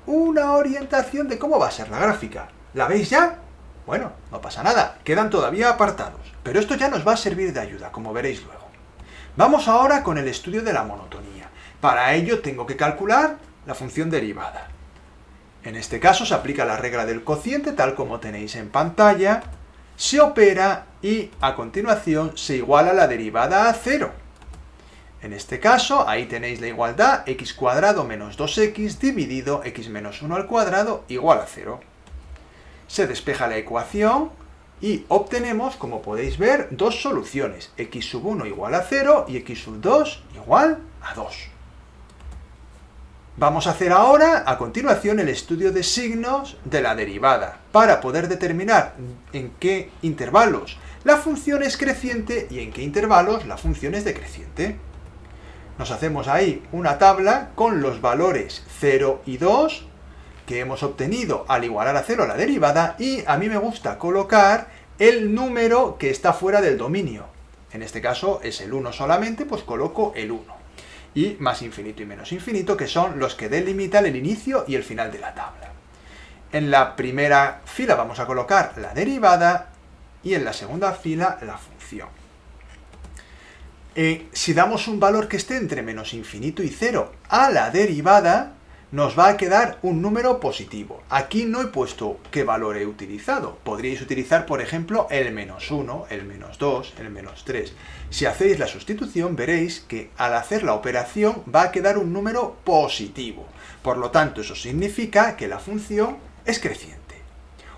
una orientación de cómo va a ser la gráfica. ¿La veis ya? Bueno, no pasa nada, quedan todavía apartados. Pero esto ya nos va a servir de ayuda, como veréis luego. Vamos ahora con el estudio de la monotonía. Para ello tengo que calcular la función derivada. En este caso se aplica la regla del cociente, tal como tenéis en pantalla. Se opera y a continuación se iguala la derivada a 0. En este caso, ahí tenéis la igualdad x cuadrado menos 2x dividido x menos 1 al cuadrado igual a 0. Se despeja la ecuación y obtenemos, como podéis ver, dos soluciones, x sub 1 igual a 0 y x sub 2 igual a 2. Vamos a hacer ahora, a continuación, el estudio de signos de la derivada, para poder determinar en qué intervalos la función es creciente y en qué intervalos la función es decreciente. Nos hacemos ahí una tabla con los valores 0 y 2 que hemos obtenido al igualar a 0 la derivada y a mí me gusta colocar el número que está fuera del dominio. En este caso es el 1 solamente, pues coloco el 1. y más infinito y menos infinito, que son los que delimitan el inicio y el final de la tabla. En la primera fila vamos a colocar la derivada y en la segunda fila la función. Si damos un valor que esté entre menos infinito y 0 a la derivada, nos va a quedar un número positivo. Aquí no he puesto qué valor he utilizado. Podríais utilizar, por ejemplo, el menos 1, el menos 2, el menos 3. Si hacéis la sustitución, veréis que al hacer la operación va a quedar un número positivo. Por lo tanto, eso significa que la función es creciente.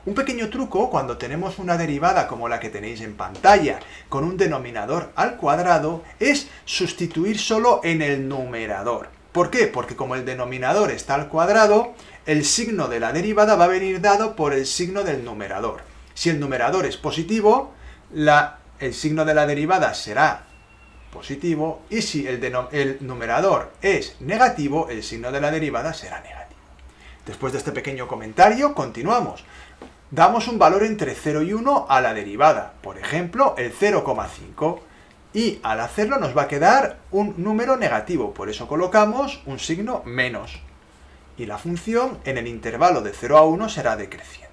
Un pequeño truco cuando tenemos una derivada como la que tenéis en pantalla, con un denominador al cuadrado, es sustituir solo en el numerador. ¿Por qué? Porque como el denominador está al cuadrado, el signo de la derivada va a venir dado por el signo del numerador. Si el numerador es positivo, el signo de la derivada será positivo, y si el numerador es negativo, el signo de la derivada será negativo. Después de este pequeño comentario, continuamos. Damos un valor entre 0 y 1 a la derivada, por ejemplo, el 0,5. Y al hacerlo nos va a quedar un número negativo, por eso colocamos un signo menos. Y la función en el intervalo de 0 a 1 será decreciente.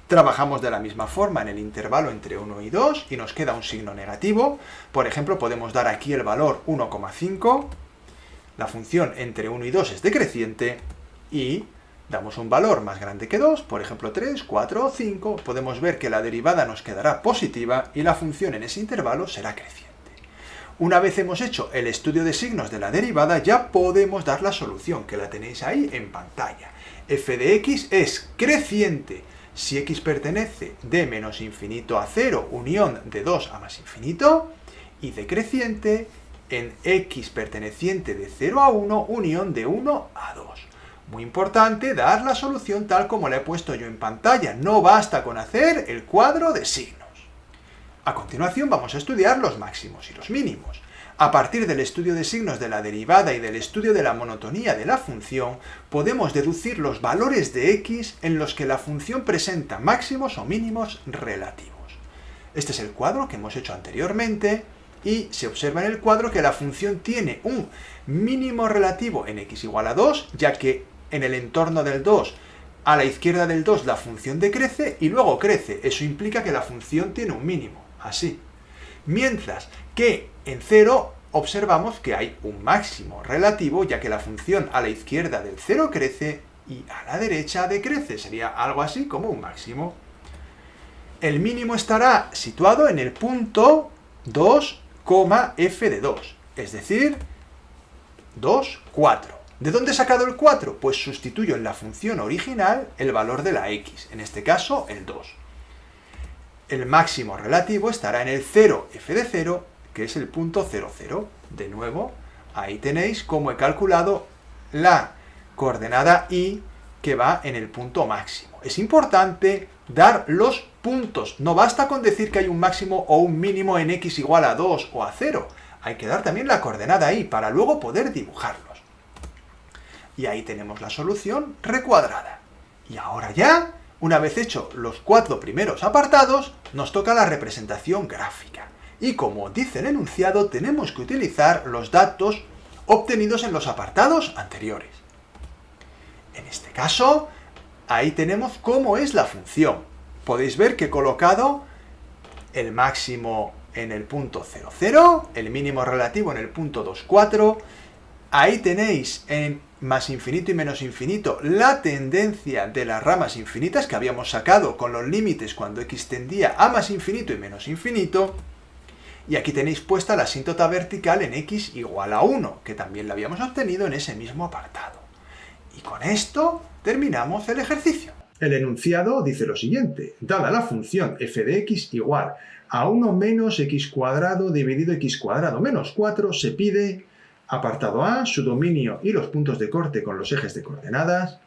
Trabajamos de la misma forma en el intervalo entre 1 y 2 y nos queda un signo negativo. Por ejemplo, podemos dar aquí el valor 1,5. La función entre 1 y 2 es decreciente y damos un valor más grande que 2, por ejemplo 3, 4 o 5. Podemos ver que la derivada nos quedará positiva y la función en ese intervalo será creciente. Una vez hemos hecho el estudio de signos de la derivada, ya podemos dar la solución, que la tenéis ahí en pantalla. F de x es creciente si x pertenece de menos infinito a 0, unión de 2 a más infinito, y decreciente en x perteneciente de 0 a 1, unión de 1 a 2. Muy importante dar la solución tal como la he puesto yo en pantalla. No basta con hacer el cuadro de signos. A continuación vamos a estudiar los máximos y los mínimos. A partir del estudio de signos de la derivada y del estudio de la monotonía de la función, podemos deducir los valores de x en los que la función presenta máximos o mínimos relativos. Este es el cuadro que hemos hecho anteriormente y se observa en el cuadro que la función tiene un mínimo relativo en x igual a 2, ya que en el entorno del 2, a la izquierda del 2, la función decrece y luego crece. Eso implica que la función tiene un mínimo. Así. Mientras que en 0 observamos que hay un máximo relativo, ya que la función a la izquierda del 0 crece y a la derecha decrece. Sería algo así como un máximo. El mínimo estará situado en el punto 2, f de 2, es decir, 2, 4. ¿De dónde he sacado el 4? Pues sustituyo en la función original el valor de la x, en este caso el 2. El máximo relativo estará en el 0, f de 0, que es el punto 0, 0. De nuevo, ahí tenéis cómo he calculado la coordenada y que va en el punto máximo. Es importante dar los puntos. No basta con decir que hay un máximo o un mínimo en x igual a 2 o a 0. Hay que dar también la coordenada y para luego poder dibujarlos. Y ahí tenemos la solución recuadrada. Y ahora ya, una vez hecho los 4 primeros apartados, nos toca la representación gráfica. Y como dice el enunciado, tenemos que utilizar los datos obtenidos en los apartados anteriores. En este caso, ahí tenemos cómo es la función. Podéis ver que he colocado el máximo en el punto 0, 0, el mínimo relativo en el punto 2, 4. Ahí tenéis en más infinito y menos infinito la tendencia de las ramas infinitas que habíamos sacado con los límites cuando x tendía a más infinito y menos infinito. Y aquí tenéis puesta la asíntota vertical en x igual a 1, que también la habíamos obtenido en ese mismo apartado. Y con esto terminamos el ejercicio. El enunciado dice lo siguiente: dada la función f de x igual a 1 menos x cuadrado dividido x cuadrado menos 4, se pide, apartado A, su dominio y los puntos de corte con los ejes de coordenadas.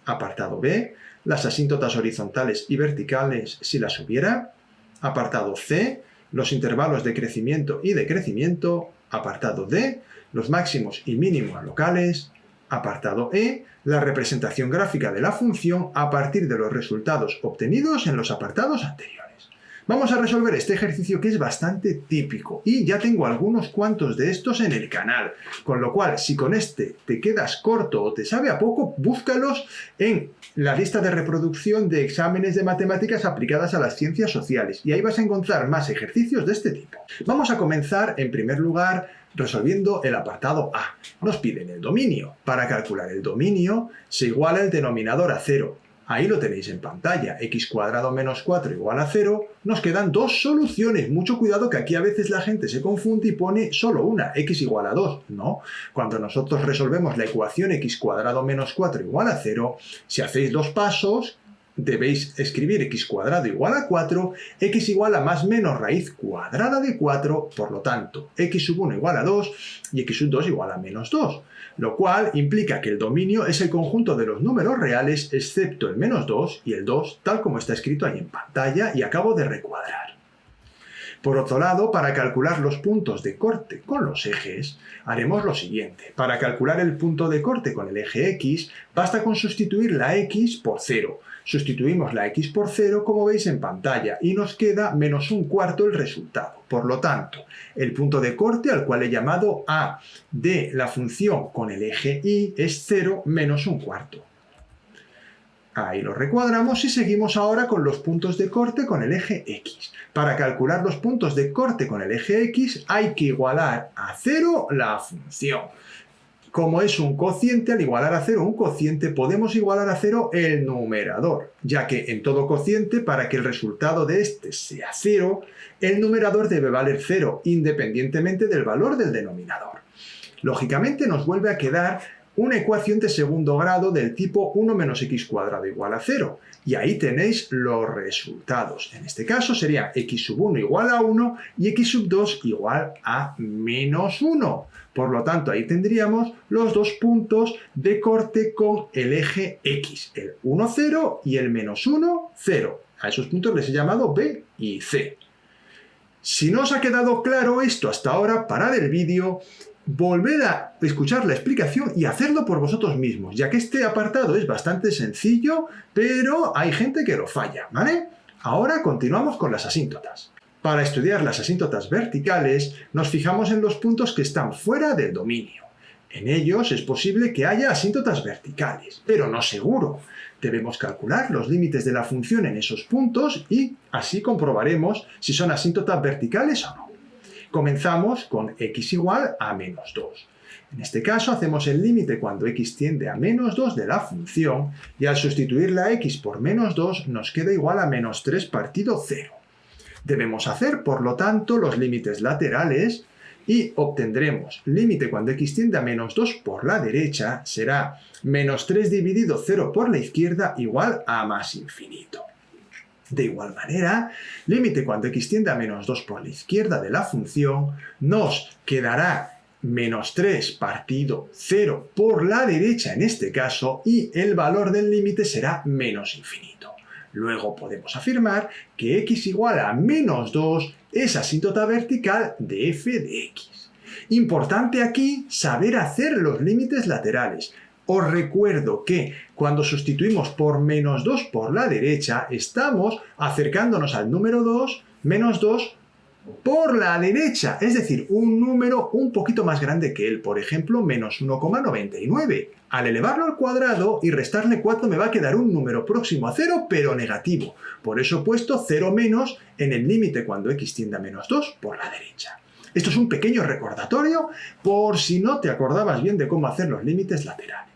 Apartado B, las asíntotas horizontales y verticales si las hubiera. Apartado C, los intervalos de crecimiento y decrecimiento. Apartado D, los máximos y mínimos locales. Apartado E, la representación gráfica de la función a partir de los resultados obtenidos en los apartados anteriores. Vamos a resolver este ejercicio que es bastante típico y ya tengo algunos cuantos de estos en el canal, con lo cual si con este te quedas corto o te sabe a poco, búscalos en la lista de reproducción de exámenes de matemáticas aplicadas a las ciencias sociales y ahí vas a encontrar más ejercicios de este tipo. Vamos a comenzar en primer lugar resolviendo el apartado A. Nos piden el dominio. Para calcular el dominio se iguala el denominador a 0. Ahí lo tenéis en pantalla, x² menos 4 igual a 0. Nos quedan dos soluciones. Mucho cuidado que aquí a veces la gente se confunde y pone solo una, x igual a 2. No, cuando nosotros resolvemos la ecuación x² menos 4 igual a 0, si hacéis dos pasos, debéis escribir x² igual a 4, x igual a más menos raíz cuadrada de 4, por lo tanto, x1 igual a 2 y x2 igual a menos 2. Lo cual implica que el dominio es el conjunto de los números reales excepto el menos 2 y el 2, tal como está escrito ahí en pantalla y acabo de recuadrar. Por otro lado, para calcular los puntos de corte con los ejes, haremos lo siguiente. Para calcular el punto de corte con el eje x, basta con sustituir la x por 0. Sustituimos la x por 0, como veis en pantalla, y nos queda menos 1/4 el resultado. Por lo tanto, el punto de corte, al cual he llamado a de la función con el eje y, es 0 menos 1/4. Ahí lo recuadramos y seguimos ahora con los puntos de corte con el eje x. Para calcular los puntos de corte con el eje x hay que igualar a 0 la función. Como es un cociente, al igualar a 0 un cociente, podemos igualar a 0 el numerador, ya que en todo cociente, para que el resultado de este sea 0, el numerador debe valer 0, independientemente del valor del denominador. Lógicamente nos vuelve a quedar una ecuación de segundo grado del tipo 1 menos x² igual a 0. Y ahí tenéis los resultados. En este caso sería x1 igual a 1 y x2 igual a menos 1. Por lo tanto, ahí tendríamos los dos puntos de corte con el eje x. El 1, 0 y el menos 1, 0. A esos puntos les he llamado B y C. Si no os ha quedado claro esto hasta ahora, parad el vídeo, volved a escuchar la explicación y hacerlo por vosotros mismos, ya que este apartado es bastante sencillo, pero hay gente que lo falla, ¿vale? Ahora continuamos con las asíntotas. Para estudiar las asíntotas verticales, nos fijamos en los puntos que están fuera del dominio. En ellos es posible que haya asíntotas verticales, pero no seguro. Debemos calcular los límites de la función en esos puntos y así comprobaremos si son asíntotas verticales o no. Comenzamos con x igual a menos 2. En este caso hacemos el límite cuando x tiende a menos 2 de la función y al sustituir la x por menos 2 nos queda igual a menos 3 partido 0. Debemos hacer, por lo tanto, los límites laterales y obtendremos límite cuando x tiende a menos 2 por la derecha será menos 3 dividido 0 por la izquierda igual a más infinito. De igual manera, límite cuando x tiende a menos 2 por la izquierda de la función nos quedará menos 3 partido 0 por la derecha en este caso y el valor del límite será menos infinito. Luego podemos afirmar que x igual a menos 2 es asíntota vertical de f de x. Importante aquí saber hacer los límites laterales. Os recuerdo que cuando sustituimos por menos 2 por la derecha, estamos acercándonos al número 2, menos 2 por la derecha, es decir, un número un poquito más grande que él, por ejemplo, menos 1,99. Al elevarlo al cuadrado y restarle 4 me va a quedar un número próximo a 0, pero negativo. Por eso he puesto 0 menos en el límite cuando x tiende a menos 2 por la derecha. Esto es un pequeño recordatorio por si no te acordabas bien de cómo hacer los límites laterales.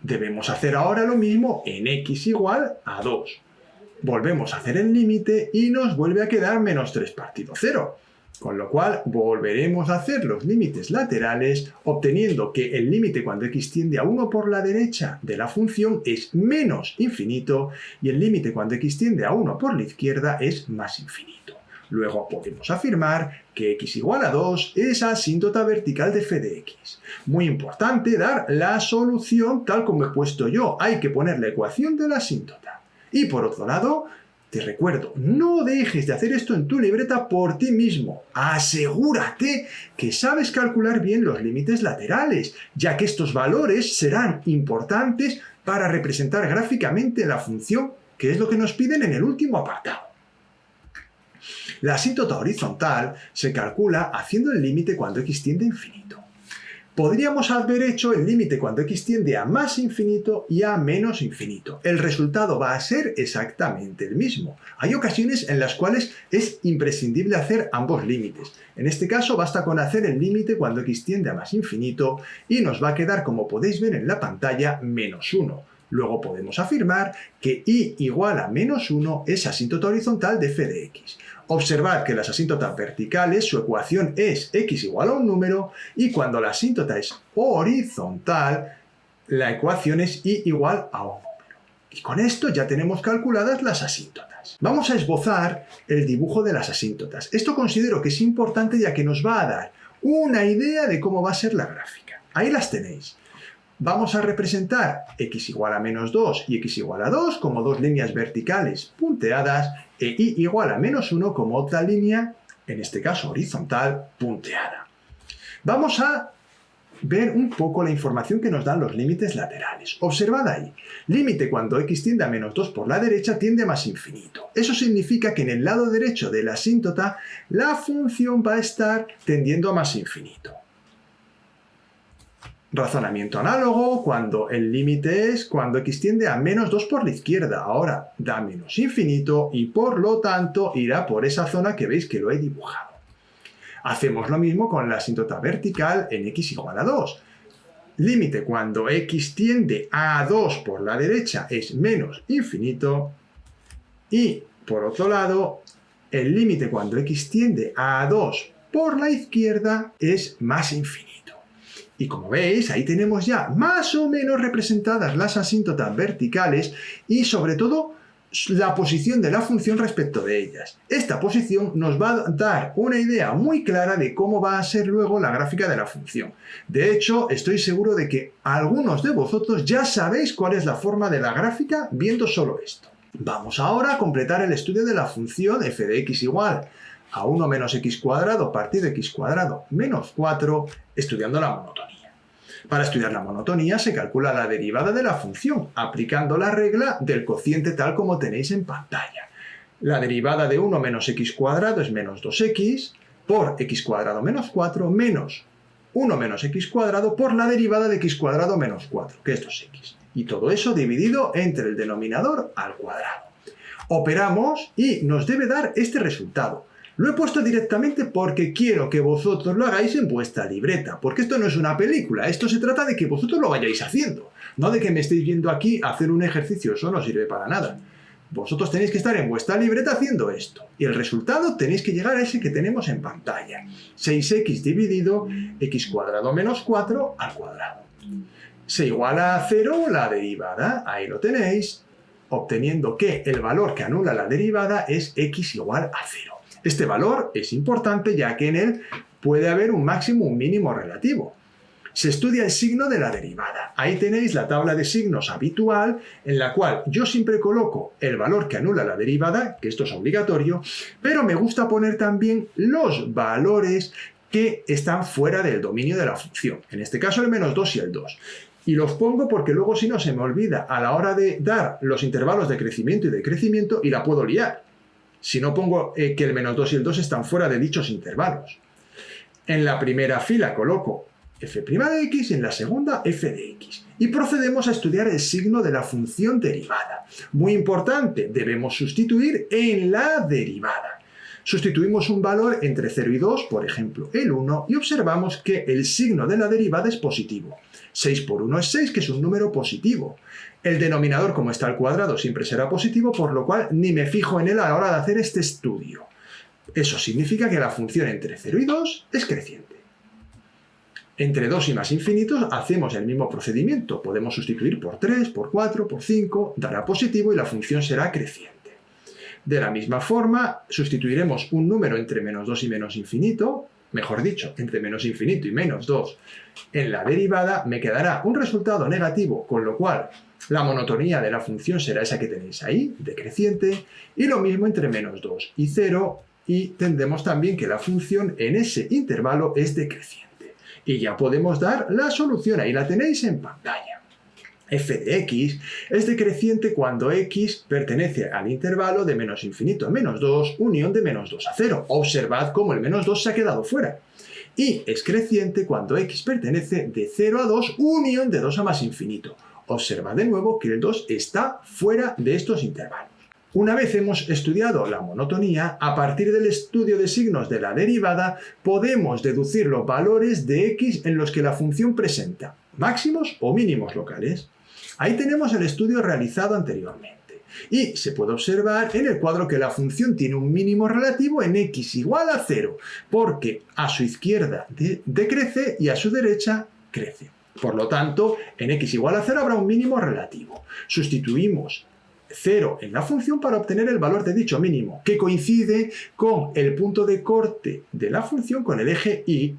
Debemos hacer ahora lo mismo en x igual a 2. Volvemos a hacer el límite y nos vuelve a quedar menos 3 partido 0. Con lo cual volveremos a hacer los límites laterales obteniendo que el límite cuando x tiende a 1 por la derecha de la función es menos infinito y el límite cuando x tiende a 1 por la izquierda es más infinito. Luego podemos afirmar que x igual a 2 es asíntota vertical de f de x. Muy importante dar la solución tal como he puesto yo. Hay que poner la ecuación de la asíntota. Y por otro lado, te recuerdo, no dejes de hacer esto en tu libreta por ti mismo. Asegúrate que sabes calcular bien los límites laterales, ya que estos valores serán importantes para representar gráficamente la función, que es lo que nos piden en el último apartado. La asíntota horizontal se calcula haciendo el límite cuando x tiende a infinito. Podríamos haber hecho el límite cuando x tiende a más infinito y a menos infinito. El resultado va a ser exactamente el mismo. Hay ocasiones en las cuales es imprescindible hacer ambos límites. En este caso basta con hacer el límite cuando x tiende a más infinito y nos va a quedar, como podéis ver en la pantalla, menos 1. Luego podemos afirmar que y igual a menos 1 es asíntota horizontal de f de x. Observad que las asíntotas verticales, su ecuación es x igual a un número, y cuando la asíntota es horizontal, la ecuación es y igual a un número. Y con esto ya tenemos calculadas las asíntotas. Vamos a esbozar el dibujo de las asíntotas. Esto considero que es importante ya que nos va a dar una idea de cómo va a ser la gráfica. Ahí las tenéis. Vamos a representar x igual a menos 2 y x igual a 2 como dos líneas verticales punteadas e y igual a menos 1 como otra línea, en este caso horizontal, punteada. Vamos a ver un poco la información que nos dan los límites laterales. Observad ahí, límite cuando x tiende a menos 2 por la derecha tiende a más infinito. Eso significa que en el lado derecho de la asíntota la función va a estar tendiendo a más infinito. Razonamiento análogo cuando el límite es cuando x tiende a menos 2 por la izquierda. Ahora da menos infinito y por lo tanto irá por esa zona que veis que lo he dibujado. Hacemos lo mismo con la asíntota vertical en x igual a 2. Límite cuando x tiende a 2 por la derecha es menos infinito y por otro lado el límite cuando x tiende a 2 por la izquierda es más infinito. Y como veis, ahí tenemos ya más o menos representadas las asíntotas verticales y sobre todo la posición de la función respecto de ellas. Esta posición nos va a dar una idea muy clara de cómo va a ser luego la gráfica de la función. De hecho, estoy seguro de que algunos de vosotros ya sabéis cuál es la forma de la gráfica viendo solo esto. Vamos ahora a completar el estudio de la función f de x igual a 1 menos x cuadrado partido x cuadrado menos 4 estudiando la monotonía. Para estudiar la monotonía se calcula la derivada de la función, aplicando la regla del cociente tal como tenéis en pantalla. La derivada de 1 menos x cuadrado es menos 2x por x cuadrado menos 4 menos 1 menos x cuadrado por la derivada de x cuadrado menos 4, que es 2x. Y todo eso dividido entre el denominador al cuadrado. Operamos y nos debe dar este resultado. Lo he puesto directamente porque quiero que vosotros lo hagáis en vuestra libreta, porque esto no es una película, esto se trata de que vosotros lo vayáis haciendo, no de que me estéis viendo aquí a hacer un ejercicio, eso no sirve para nada. Vosotros tenéis que estar en vuestra libreta haciendo esto, y el resultado tenéis que llegar a ese que tenemos en pantalla, 6x dividido x cuadrado menos 4 al cuadrado. Se iguala a 0 la derivada, ahí lo tenéis, obteniendo que el valor que anula la derivada es x igual a 0. Este valor es importante ya que en él puede haber un máximo o un mínimo relativo. Se estudia el signo de la derivada. Ahí tenéis la tabla de signos habitual en la cual yo siempre coloco el valor que anula la derivada, que esto es obligatorio, pero me gusta poner también los valores que están fuera del dominio de la función. En este caso el menos 2 y el 2. Y los pongo porque luego si no se me olvida a la hora de dar los intervalos de crecimiento y decrecimiento y la puedo liar. Si no pongo que el menos 2 y el 2 están fuera de dichos intervalos. En la primera fila coloco f' de x y en la segunda f de x. Y procedemos a estudiar el signo de la función derivada. Muy importante, debemos sustituir en la derivada. Sustituimos un valor entre 0 y 2, por ejemplo el 1, y observamos que el signo de la derivada es positivo. 6 por 1 es 6, que es un número positivo. El denominador, como está al cuadrado, siempre será positivo, por lo cual ni me fijo en él a la hora de hacer este estudio. Eso significa que la función entre 0 y 2 es creciente. Entre 2 y más infinitos hacemos el mismo procedimiento. Podemos sustituir por 3, por 4, por 5, dará positivo y la función será creciente. De la misma forma, sustituiremos un número entre menos 2 y menos infinito, mejor dicho, entre menos infinito y menos 2. En la derivada me quedará un resultado negativo, con lo cual la monotonía de la función será esa que tenéis ahí, decreciente, y lo mismo entre menos 2 y 0, y tendremos también que la función en ese intervalo es decreciente. Y ya podemos dar la solución, ahí la tenéis en pantalla. f de x es decreciente cuando x pertenece al intervalo de menos infinito a menos 2, unión de menos 2 a 0. Observad cómo el menos 2 se ha quedado fuera. Y es creciente cuando x pertenece de 0 a 2, unión de 2 a más infinito. Observad de nuevo que el 2 está fuera de estos intervalos. Una vez hemos estudiado la monotonía, a partir del estudio de signos de la derivada, podemos deducir los valores de x en los que la función presenta máximos o mínimos locales. Ahí tenemos el estudio realizado anteriormente. Y se puede observar en el cuadro que la función tiene un mínimo relativo en x igual a 0, porque a su izquierda decrece y a su derecha crece. Por lo tanto, en x igual a 0 habrá un mínimo relativo. Sustituimos 0 en la función para obtener el valor de dicho mínimo, que coincide con el punto de corte de la función con el eje y.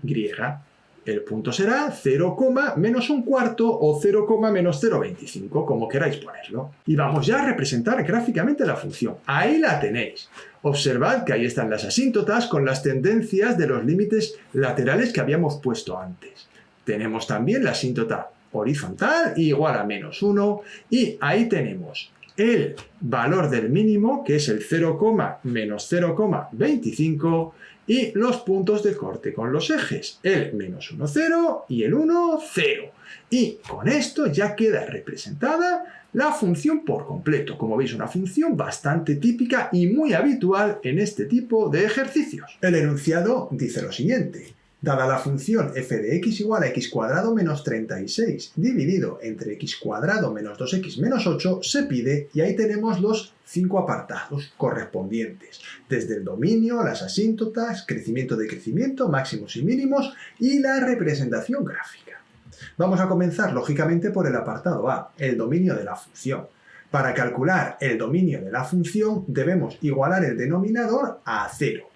El punto será 0, menos un cuarto o 0, menos 0,25, como queráis ponerlo. Y vamos ya a representar gráficamente la función. Ahí la tenéis. Observad que ahí están las asíntotas con las tendencias de los límites laterales que habíamos puesto antes. Tenemos también la asíntota horizontal igual a menos 1 y ahí tenemos el valor del mínimo, que es el 0, menos 0,25, y los puntos de corte con los ejes, el menos 1, 0 y el 1, 0. Y con esto ya queda representada la función por completo. Como veis, una función bastante típica y muy habitual en este tipo de ejercicios. El enunciado dice lo siguiente. Dada la función f de x igual a x cuadrado menos 36 dividido entre x cuadrado menos 2x menos 8, se pide, y ahí tenemos los 5 apartados correspondientes, desde el dominio, las asíntotas, crecimiento-decrecimiento, máximos y mínimos, y la representación gráfica. Vamos a comenzar, lógicamente, por el apartado A, el dominio de la función. Para calcular el dominio de la función, debemos igualar el denominador a 0.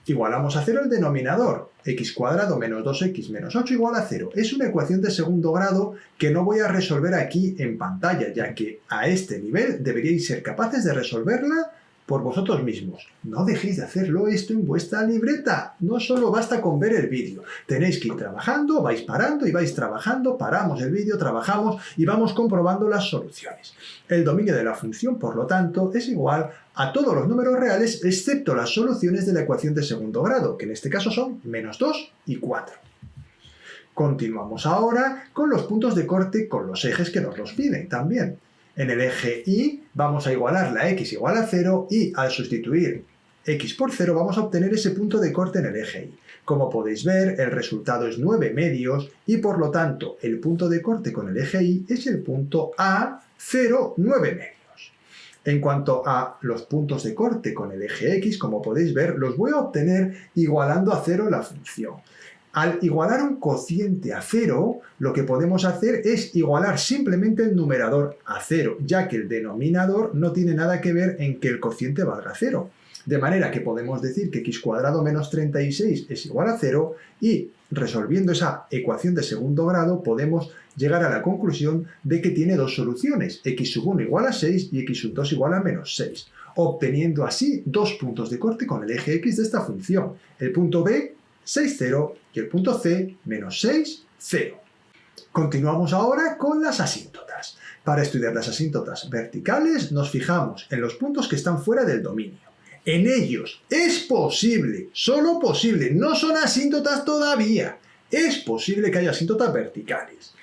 Igualamos a 0 el denominador, x cuadrado menos 2x menos 8 igual a 0. Es una ecuación de segundo grado que no voy a resolver aquí en pantalla, ya que a este nivel deberíais ser capaces de resolverla por vosotros mismos. No dejéis de hacerlo esto en vuestra libreta. No solo basta con ver el vídeo. Tenéis que ir trabajando, vais parando y vais trabajando, paramos el vídeo, trabajamos y vamos comprobando las soluciones. El dominio de la función, por lo tanto, es igual a todos los números reales excepto las soluciones de la ecuación de segundo grado, que en este caso son menos 2 y 4. Continuamos ahora con los puntos de corte con los ejes que nos los piden también. En el eje Y vamos a igualar la x igual a 0 y al sustituir x por 0 vamos a obtener ese punto de corte en el eje Y. Como podéis ver, el resultado es 9 medios y por lo tanto el punto de corte con el eje Y es el punto A, 0, 9 medios. En cuanto a los puntos de corte con el eje X, como podéis ver, los voy a obtener igualando a 0 la función. Al igualar un cociente a 0, lo que podemos hacer es igualar simplemente el numerador a 0, ya que el denominador no tiene nada que ver en que el cociente valga 0. De manera que podemos decir que x cuadrado menos 36 es igual a 0 y resolviendo esa ecuación de segundo grado podemos llegar a la conclusión de que tiene dos soluciones, x sub 1 igual a 6 y x sub 2 igual a menos 6, obteniendo así dos puntos de corte con el eje x de esta función, el punto B, 6, 0 y el punto C, menos 6, 0. Continuamos ahora con las asíntotas. Para estudiar las asíntotas verticales nos fijamos en los puntos que están fuera del dominio. En ellos es posible, solo posible, no son asíntotas todavía, es posible que haya asíntotas verticales.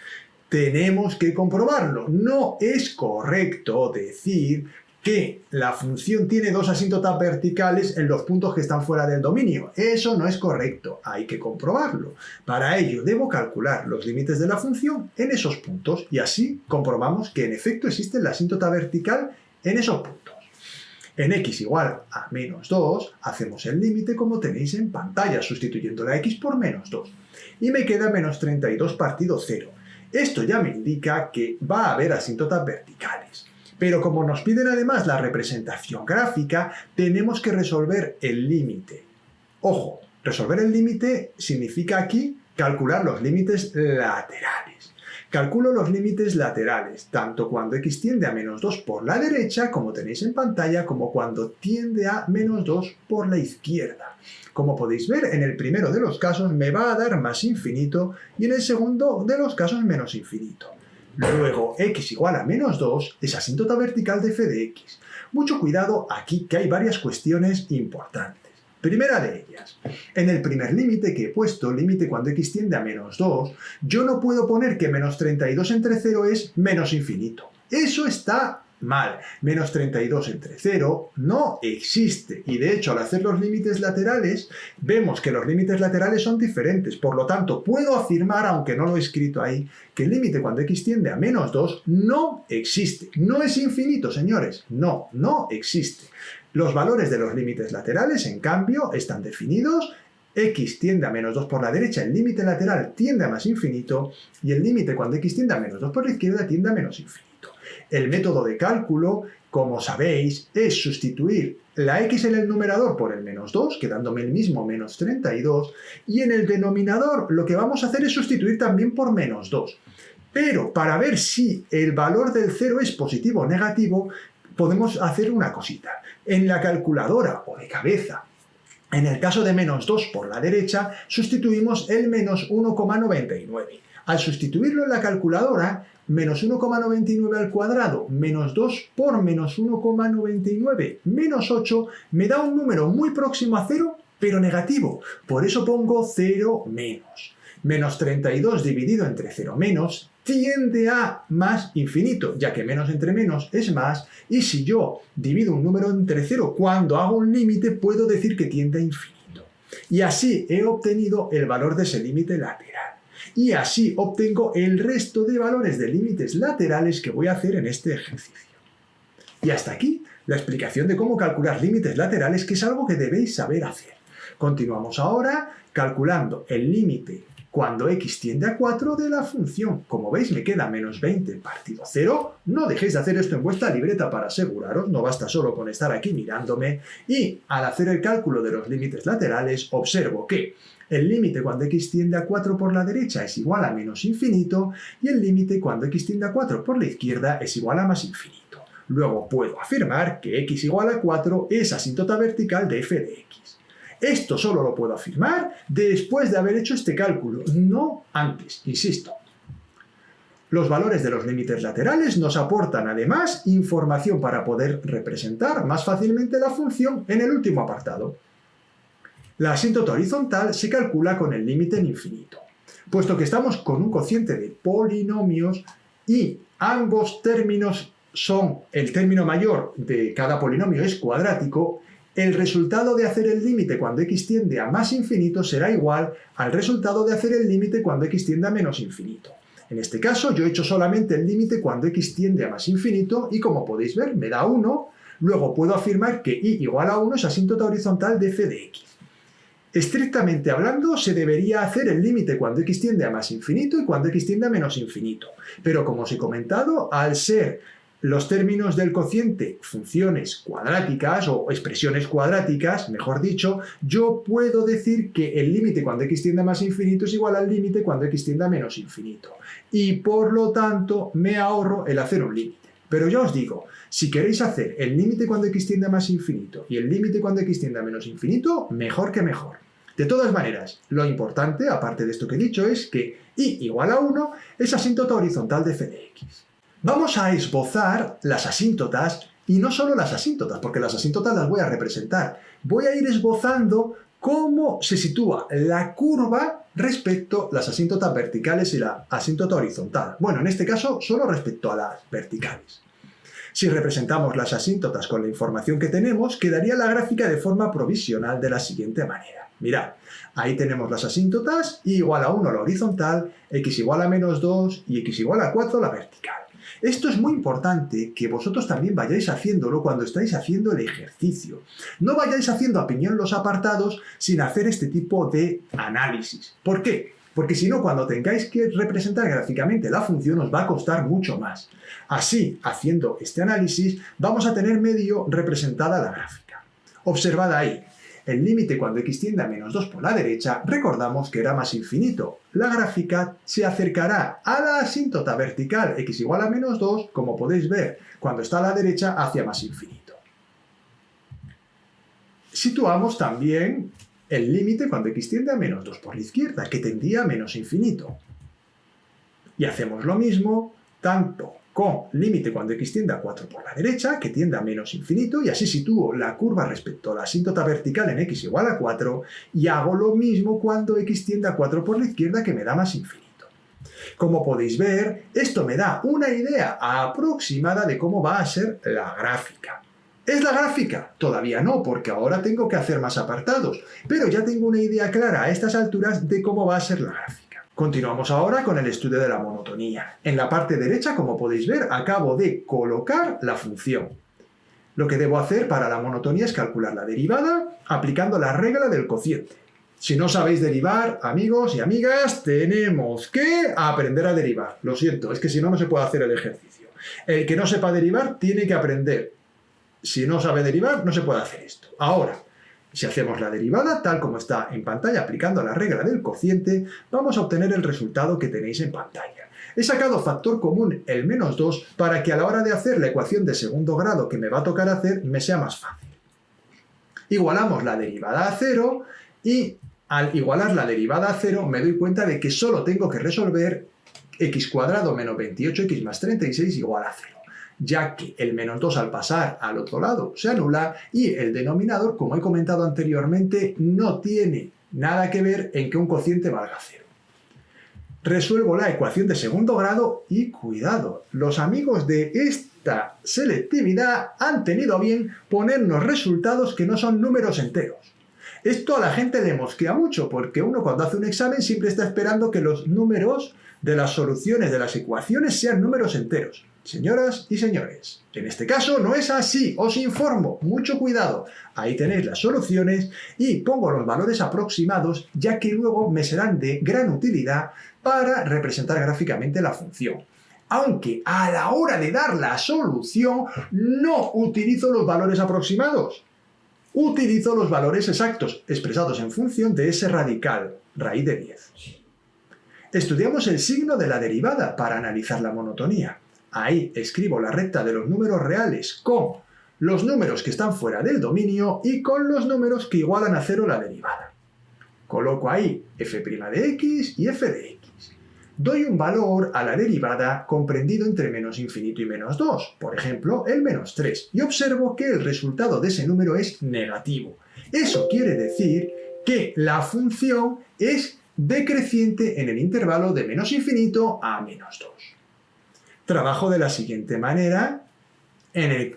Tenemos que comprobarlo. No es correcto decir que la función tiene dos asíntotas verticales en los puntos que están fuera del dominio. Eso no es correcto, hay que comprobarlo. Para ello debo calcular los límites de la función en esos puntos y así comprobamos que en efecto existe la asíntota vertical en esos puntos. En x igual a menos 2 hacemos el límite como tenéis en pantalla, sustituyendo la x por menos 2. Y me queda menos 32 partido 0. Esto ya me indica que va a haber asíntotas verticales. Pero como nos piden además la representación gráfica, tenemos que resolver el límite. Ojo, resolver el límite significa aquí calcular los límites laterales. Calculo los límites laterales, tanto cuando x tiende a menos 2 por la derecha, como tenéis en pantalla, como cuando tiende a menos 2 por la izquierda. Como podéis ver, en el primero de los casos me va a dar más infinito y en el segundo de los casos menos infinito. Luego, x igual a menos 2 es asíntota vertical de f de x. Mucho cuidado aquí, que hay varias cuestiones importantes. Primera de ellas, en el primer límite que he puesto, límite cuando x tiende a menos 2, yo no puedo poner que menos 32 entre 0 es menos infinito. Eso está mal. Menos 32 entre 0 no existe. Y de hecho, al hacer los límites laterales, vemos que los límites laterales son diferentes. Por lo tanto, puedo afirmar, aunque no lo he escrito ahí, que el límite cuando x tiende a menos 2 no existe. No es infinito, señores. No, no existe. Los valores de los límites laterales, en cambio, están definidos. X tiende a menos 2 por la derecha, el límite lateral tiende a más infinito, y el límite cuando x tiende a menos 2 por la izquierda tiende a menos infinito. El método de cálculo, como sabéis, es sustituir la x en el numerador por el menos 2, quedándome el mismo menos 32, y en el denominador lo que vamos a hacer es sustituir también por menos 2. Pero para ver si el valor del 0 es positivo o negativo, podemos hacer una cosita. En la calculadora o de cabeza, en el caso de menos 2 por la derecha, sustituimos el menos 1,99. Al sustituirlo en la calculadora, menos 1,99 al cuadrado, menos 2 por menos 1,99, menos 8, me da un número muy próximo a 0, pero negativo. Por eso pongo 0 menos. Menos 32 dividido entre 0 menos tiende a más infinito, ya que menos entre menos es más, y si yo divido un número entre 0 cuando hago un límite, puedo decir que tiende a infinito. Y así he obtenido el valor de ese límite lateral. Y así obtengo el resto de valores de límites laterales que voy a hacer en este ejercicio. Y hasta aquí la explicación de cómo calcular límites laterales, que es algo que debéis saber hacer. Continuamos ahora calculando el límite cuando x tiende a 4 de la función. Como veis, me queda menos 20 partido 0. No dejéis de hacer esto en vuestra libreta para aseguraros, no basta solo con estar aquí mirándome. Y al hacer el cálculo de los límites laterales, observo que el límite cuando x tiende a 4 por la derecha es igual a menos infinito, y el límite cuando x tiende a 4 por la izquierda es igual a más infinito. Luego puedo afirmar que x igual a 4 es asíntota vertical de f de x. Esto solo lo puedo afirmar después de haber hecho este cálculo, no antes, insisto. Los valores de los límites laterales nos aportan además información para poder representar más fácilmente la función en el último apartado. La asíntota horizontal se calcula con el límite en infinito. Puesto que estamos con un cociente de polinomios y ambos términos son el término mayor de cada polinomio es cuadrático, el resultado de hacer el límite cuando x tiende a más infinito será igual al resultado de hacer el límite cuando x tiende a menos infinito. En este caso yo he hecho solamente el límite cuando x tiende a más infinito y como podéis ver me da 1, luego puedo afirmar que y igual a 1 es asíntota horizontal de f de x. Estrictamente hablando, se debería hacer el límite cuando x tiende a más infinito y cuando x tiende a menos infinito. Pero como os he comentado, al ser los términos del cociente funciones cuadráticas o expresiones cuadráticas, mejor dicho, yo puedo decir que el límite cuando x tiende a más infinito es igual al límite cuando x tiende a menos infinito. Y por lo tanto me ahorro el hacer un límite. Pero ya os digo, si queréis hacer el límite cuando x tiende a más infinito y el límite cuando x tiende a menos infinito, mejor que mejor. De todas maneras, lo importante, aparte de esto que he dicho, es que y igual a 1 es asíntota horizontal de f de x. Vamos a esbozar las asíntotas, y no solo las asíntotas, porque las asíntotas las voy a representar. Voy a ir esbozando cómo se sitúa la curva respecto a las asíntotas verticales y la asíntota horizontal. Bueno, en este caso, solo respecto a las verticales. Si representamos las asíntotas con la información que tenemos, quedaría la gráfica de forma provisional de la siguiente manera. Mirad, ahí tenemos las asíntotas, y igual a 1 la horizontal, x igual a menos 2 y x igual a 4 la vertical. Esto es muy importante que vosotros también vayáis haciéndolo cuando estáis haciendo el ejercicio. No vayáis haciendo a piñón los apartados sin hacer este tipo de análisis. ¿Por qué? Porque si no, cuando tengáis que representar gráficamente la función os va a costar mucho más. Así, haciendo este análisis, vamos a tener medio representada la gráfica. Observad ahí. El límite cuando x tiende a menos 2 por la derecha, recordamos que era más infinito. La gráfica se acercará a la asíntota vertical x igual a menos 2, como podéis ver, cuando está a la derecha hacia más infinito. Situamos también el límite cuando x tiende a menos 2 por la izquierda, que tendría a menos infinito. Y hacemos lo mismo tanto con límite cuando x tiende a 4 por la derecha, que tiende a menos infinito, y así sitúo la curva respecto a la asíntota vertical en x igual a 4, y hago lo mismo cuando x tiende a 4 por la izquierda, que me da más infinito. Como podéis ver, esto me da una idea aproximada de cómo va a ser la gráfica. ¿Es la gráfica? Todavía no, porque ahora tengo que hacer más apartados, pero ya tengo una idea clara a estas alturas de cómo va a ser la gráfica. Continuamos ahora con el estudio de la monotonía. En la parte derecha, como podéis ver, acabo de colocar la función. Lo que debo hacer para la monotonía es calcular la derivada aplicando la regla del cociente. Si no sabéis derivar, amigos y amigas, tenemos que aprender a derivar. Lo siento, es que si no, no se puede hacer el ejercicio. El que no sepa derivar tiene que aprender. Si no sabe derivar, no se puede hacer esto. Ahora, si hacemos la derivada tal como está en pantalla aplicando la regla del cociente, vamos a obtener el resultado que tenéis en pantalla. He sacado factor común el menos 2 para que a la hora de hacer la ecuación de segundo grado que me va a tocar hacer me sea más fácil. Igualamos la derivada a 0 y al igualar la derivada a 0 me doy cuenta de que solo tengo que resolver x cuadrado menos 28x más 36 igual a 0. Ya que el menos 2 al pasar al otro lado se anula y el denominador, como he comentado anteriormente, no tiene nada que ver en que un cociente valga 0. Resuelvo la ecuación de segundo grado y cuidado, los amigos de esta selectividad han tenido a bien ponernos resultados que no son números enteros. Esto a la gente le mosquea mucho porque uno cuando hace un examen siempre está esperando que los números de las soluciones de las ecuaciones sean números enteros. Señoras y señores, en este caso no es así, os informo, mucho cuidado. Ahí tenéis las soluciones y pongo los valores aproximados, ya que luego me serán de gran utilidad para representar gráficamente la función. Aunque a la hora de dar la solución no utilizo los valores aproximados. Utilizo los valores exactos, expresados en función de ese radical, raíz de 10. Estudiamos el signo de la derivada para analizar la monotonía. Ahí escribo la recta de los números reales con los números que están fuera del dominio y con los números que igualan a 0 la derivada. Coloco ahí f' de x y f de x. Doy un valor a la derivada comprendido entre menos infinito y menos 2, por ejemplo, el menos 3, y observo que el resultado de ese número es negativo. Eso quiere decir que la función es decreciente en el intervalo de menos infinito a menos 2. Trabajo de la siguiente manera en el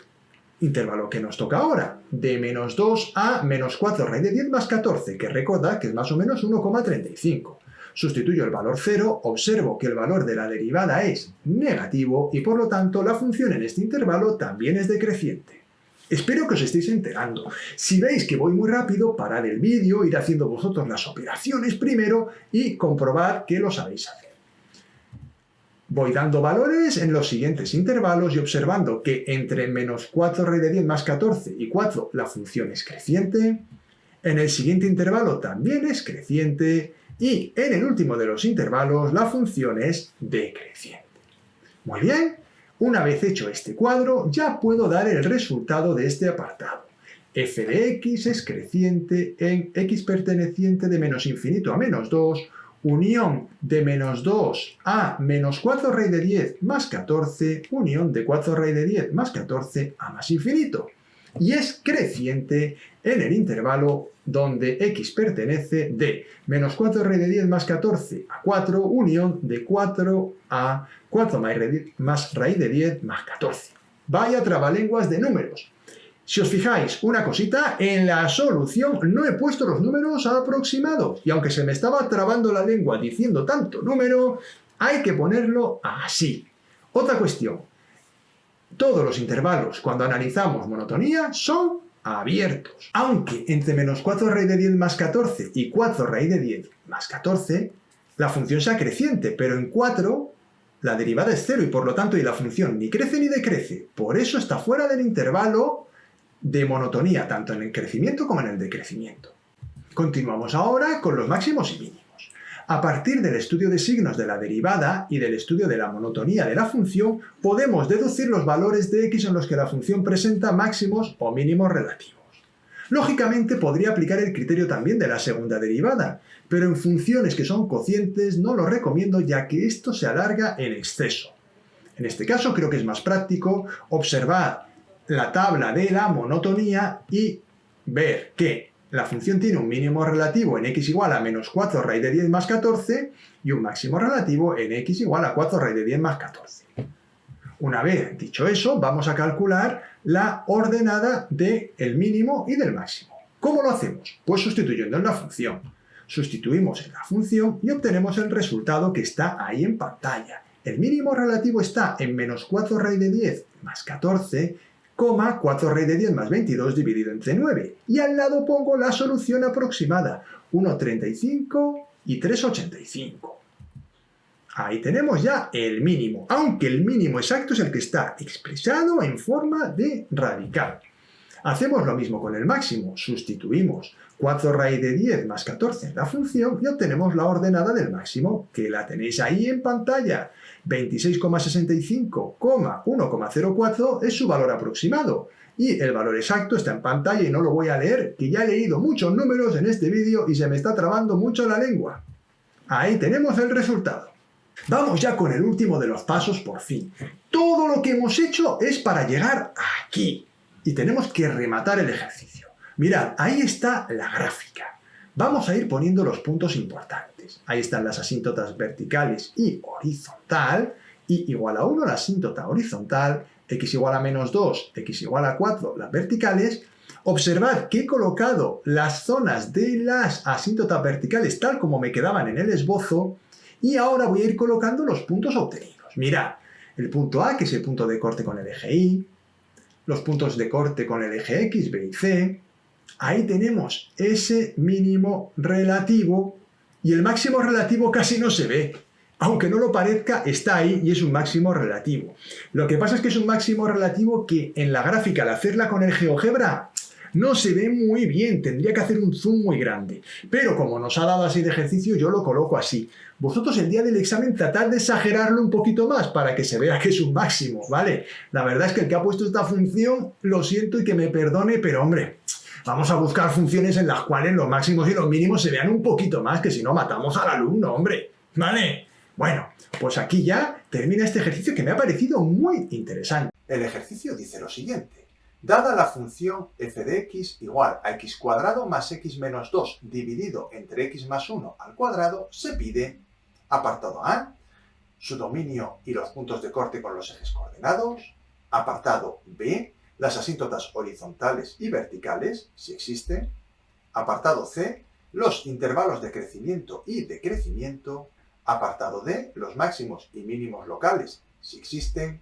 intervalo que nos toca ahora, de menos 2 a menos 4 raíz de 10 más 14, que recordad que es más o menos 1,35. Sustituyo el valor 0, observo que el valor de la derivada es negativo y por lo tanto la función en este intervalo también es decreciente. Espero que os estéis enterando. Si veis que voy muy rápido, parad el vídeo, id haciendo vosotros las operaciones primero y comprobad que lo sabéis hacer. Voy dando valores en los siguientes intervalos y observando que entre menos 4 raíz de 10 más 14 y 4 la función es creciente, en el siguiente intervalo también es creciente y en el último de los intervalos la función es decreciente. Muy bien, una vez hecho este cuadro ya puedo dar el resultado de este apartado. f de x es creciente en x perteneciente de menos infinito a menos 2, unión de menos 2 a menos 4 raíz de 10 más 14, unión de 4 raíz de 10 más 14 a más infinito. Y es creciente en el intervalo donde x pertenece de menos 4 raíz de 10 más 14 a 4, unión de 4 a 4 más raíz de 10 más 14. Vaya trabalenguas de números. Si os fijáis, una cosita, en la solución no he puesto los números aproximados. Y aunque se me estaba trabando la lengua diciendo tanto número, hay que ponerlo así. Otra cuestión. Todos los intervalos, cuando analizamos monotonía, son abiertos. Aunque entre menos 4 raíz de 10 más 14 y 4 raíz de 10 más 14, la función sea creciente, pero en 4 la derivada es 0 y por lo tanto y la función ni crece ni decrece. Por eso está fuera del intervalo de monotonía, tanto en el crecimiento como en el decrecimiento. Continuamos ahora con los máximos y mínimos. A partir del estudio de signos de la derivada y del estudio de la monotonía de la función, podemos deducir los valores de x en los que la función presenta máximos o mínimos relativos. Lógicamente podría aplicar el criterio también de la segunda derivada, pero en funciones que son cocientes no lo recomiendo ya que esto se alarga en exceso. En este caso creo que es más práctico observar la tabla de la monotonía y ver que la función tiene un mínimo relativo en x igual a menos 4 raíz de 10 más 14 y un máximo relativo en x igual a 4 raíz de 10 más 14. Una vez dicho eso, vamos a calcular la ordenada del mínimo y del máximo. ¿Cómo lo hacemos? Pues sustituyendo en la función. Sustituimos en la función y obtenemos el resultado que está ahí en pantalla. El mínimo relativo está en menos 4 raíz de 10 más 14, 4 raíz de 10 más 22 dividido entre 9. Y al lado pongo la solución aproximada, 1,35 y 3,85. Ahí tenemos ya el mínimo, aunque el mínimo exacto es el que está expresado en forma de radical. Hacemos lo mismo con el máximo, sustituimos 4 raíz de 10 más 14 en la función y obtenemos la ordenada del máximo, que la tenéis ahí en pantalla. 26,65, 1,04 es su valor aproximado. Y el valor exacto está en pantalla y no lo voy a leer, que ya he leído muchos números en este vídeo y se me está trabando mucho la lengua. Ahí tenemos el resultado. Vamos ya con el último de los pasos por fin. Todo lo que hemos hecho es para llegar aquí. Y tenemos que rematar el ejercicio. Mirad, ahí está la gráfica. Vamos a ir poniendo los puntos importantes. Ahí están las asíntotas verticales y horizontal. Y igual a 1 la asíntota horizontal, x igual a menos 2, x igual a 4 las verticales. Observad que he colocado las zonas de las asíntotas verticales tal como me quedaban en el esbozo. Y ahora voy a ir colocando los puntos obtenidos. Mirad, el punto A, que es el punto de corte con el eje Y, los puntos de corte con el eje X, B y C. Ahí tenemos ese mínimo relativo y el máximo relativo casi no se ve. Aunque no lo parezca, está ahí y es un máximo relativo. Lo que pasa es que es un máximo relativo que en la gráfica, al hacerla con el GeoGebra, no se ve muy bien, tendría que hacer un zoom muy grande. Pero como nos ha dado así de ejercicio, yo lo coloco así. Vosotros el día del examen tratad de exagerarlo un poquito más para que se vea que es un máximo, ¿vale? La verdad es que el que ha puesto esta función, lo siento y que me perdone, pero hombre, vamos a buscar funciones en las cuales los máximos y los mínimos se vean un poquito más, que si no matamos al alumno, hombre, ¿vale? Bueno, pues aquí ya termina este ejercicio que me ha parecido muy interesante. El ejercicio dice lo siguiente. Dada la función f de x igual a x cuadrado más x menos 2 dividido entre x más 1 al cuadrado, se pide, apartado A, su dominio y los puntos de corte con los ejes coordenados, apartado B, las asíntotas horizontales y verticales, si existen, apartado C, los intervalos de crecimiento y decrecimiento, apartado D, los máximos y mínimos locales, si existen,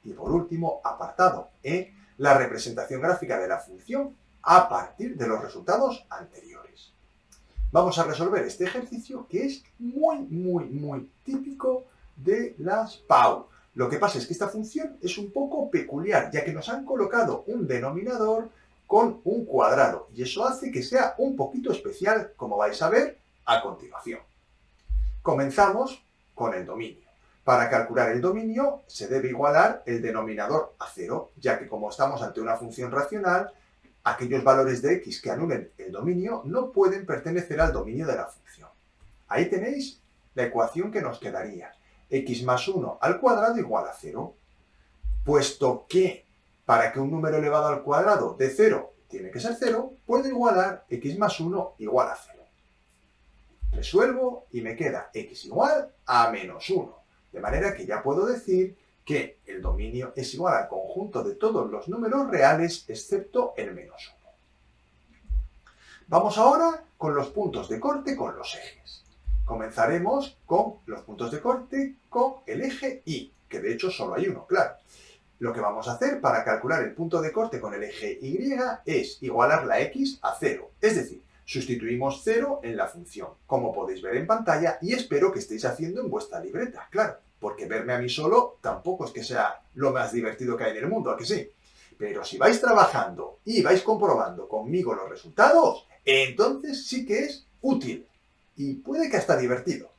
y por último, apartado E, la representación gráfica de la función a partir de los resultados anteriores. Vamos a resolver este ejercicio que es muy típico de las PAU. Lo que pasa es que esta función es un poco peculiar, ya que nos han colocado un denominador con un cuadrado, y eso hace que sea un poquito especial, como vais a ver a continuación. Comenzamos con el dominio. Para calcular el dominio se debe igualar el denominador a 0, ya que como estamos ante una función racional, aquellos valores de x que anulen el dominio no pueden pertenecer al dominio de la función. Ahí tenéis la ecuación que nos quedaría. X más 1 al cuadrado igual a 0. Puesto que para que un número elevado al cuadrado de 0 tiene que ser 0, puedo igualar x más 1 igual a 0. Resuelvo y me queda x igual a menos 1. De manera que ya puedo decir que el dominio es igual al conjunto de todos los números reales excepto el menos 1. Vamos ahora con los puntos de corte con los ejes. Comenzaremos con los puntos de corte con el eje Y, que de hecho solo hay uno, claro. Lo que vamos a hacer para calcular el punto de corte con el eje Y es igualar la x a 0, es decir, sustituimos 0 en la función, como podéis ver en pantalla, y espero que estéis haciendo en vuestra libreta, claro, porque verme a mí solo tampoco es que sea lo más divertido que hay en el mundo, ¿a que sí? Pero si vais trabajando y vais comprobando conmigo los resultados, entonces sí que es útil, y puede que hasta divertido.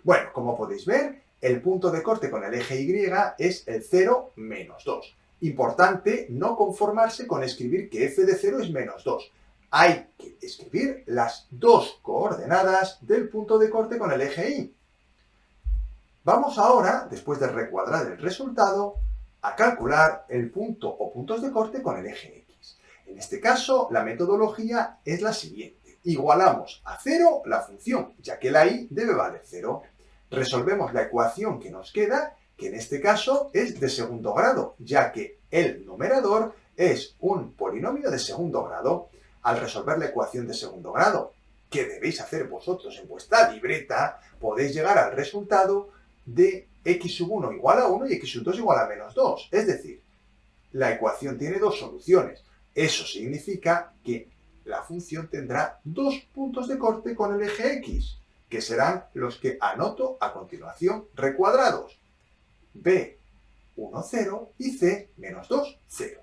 Bueno, como podéis ver, el punto de corte con el eje Y es el 0 menos 2. Importante no conformarse con escribir que f de 0 es menos 2. Hay que escribir las dos coordenadas del punto de corte con el eje Y. Vamos ahora, después de recuadrar el resultado, a calcular el punto o puntos de corte con el eje X. En este caso, la metodología es la siguiente. Igualamos a 0 la función, ya que la y debe valer 0. Resolvemos la ecuación que nos queda, que en este caso es de segundo grado, ya que el numerador es un polinomio de segundo grado. Al resolver la ecuación de segundo grado, que debéis hacer vosotros en vuestra libreta, podéis llegar al resultado de x sub 1 igual a 1 y x sub 2 igual a menos 2. Es decir, la ecuación tiene dos soluciones. Eso significa que la función tendrá dos puntos de corte con el eje X, que serán los que anoto a continuación recuadrados. B, 1, 0 y C, menos 2, 0.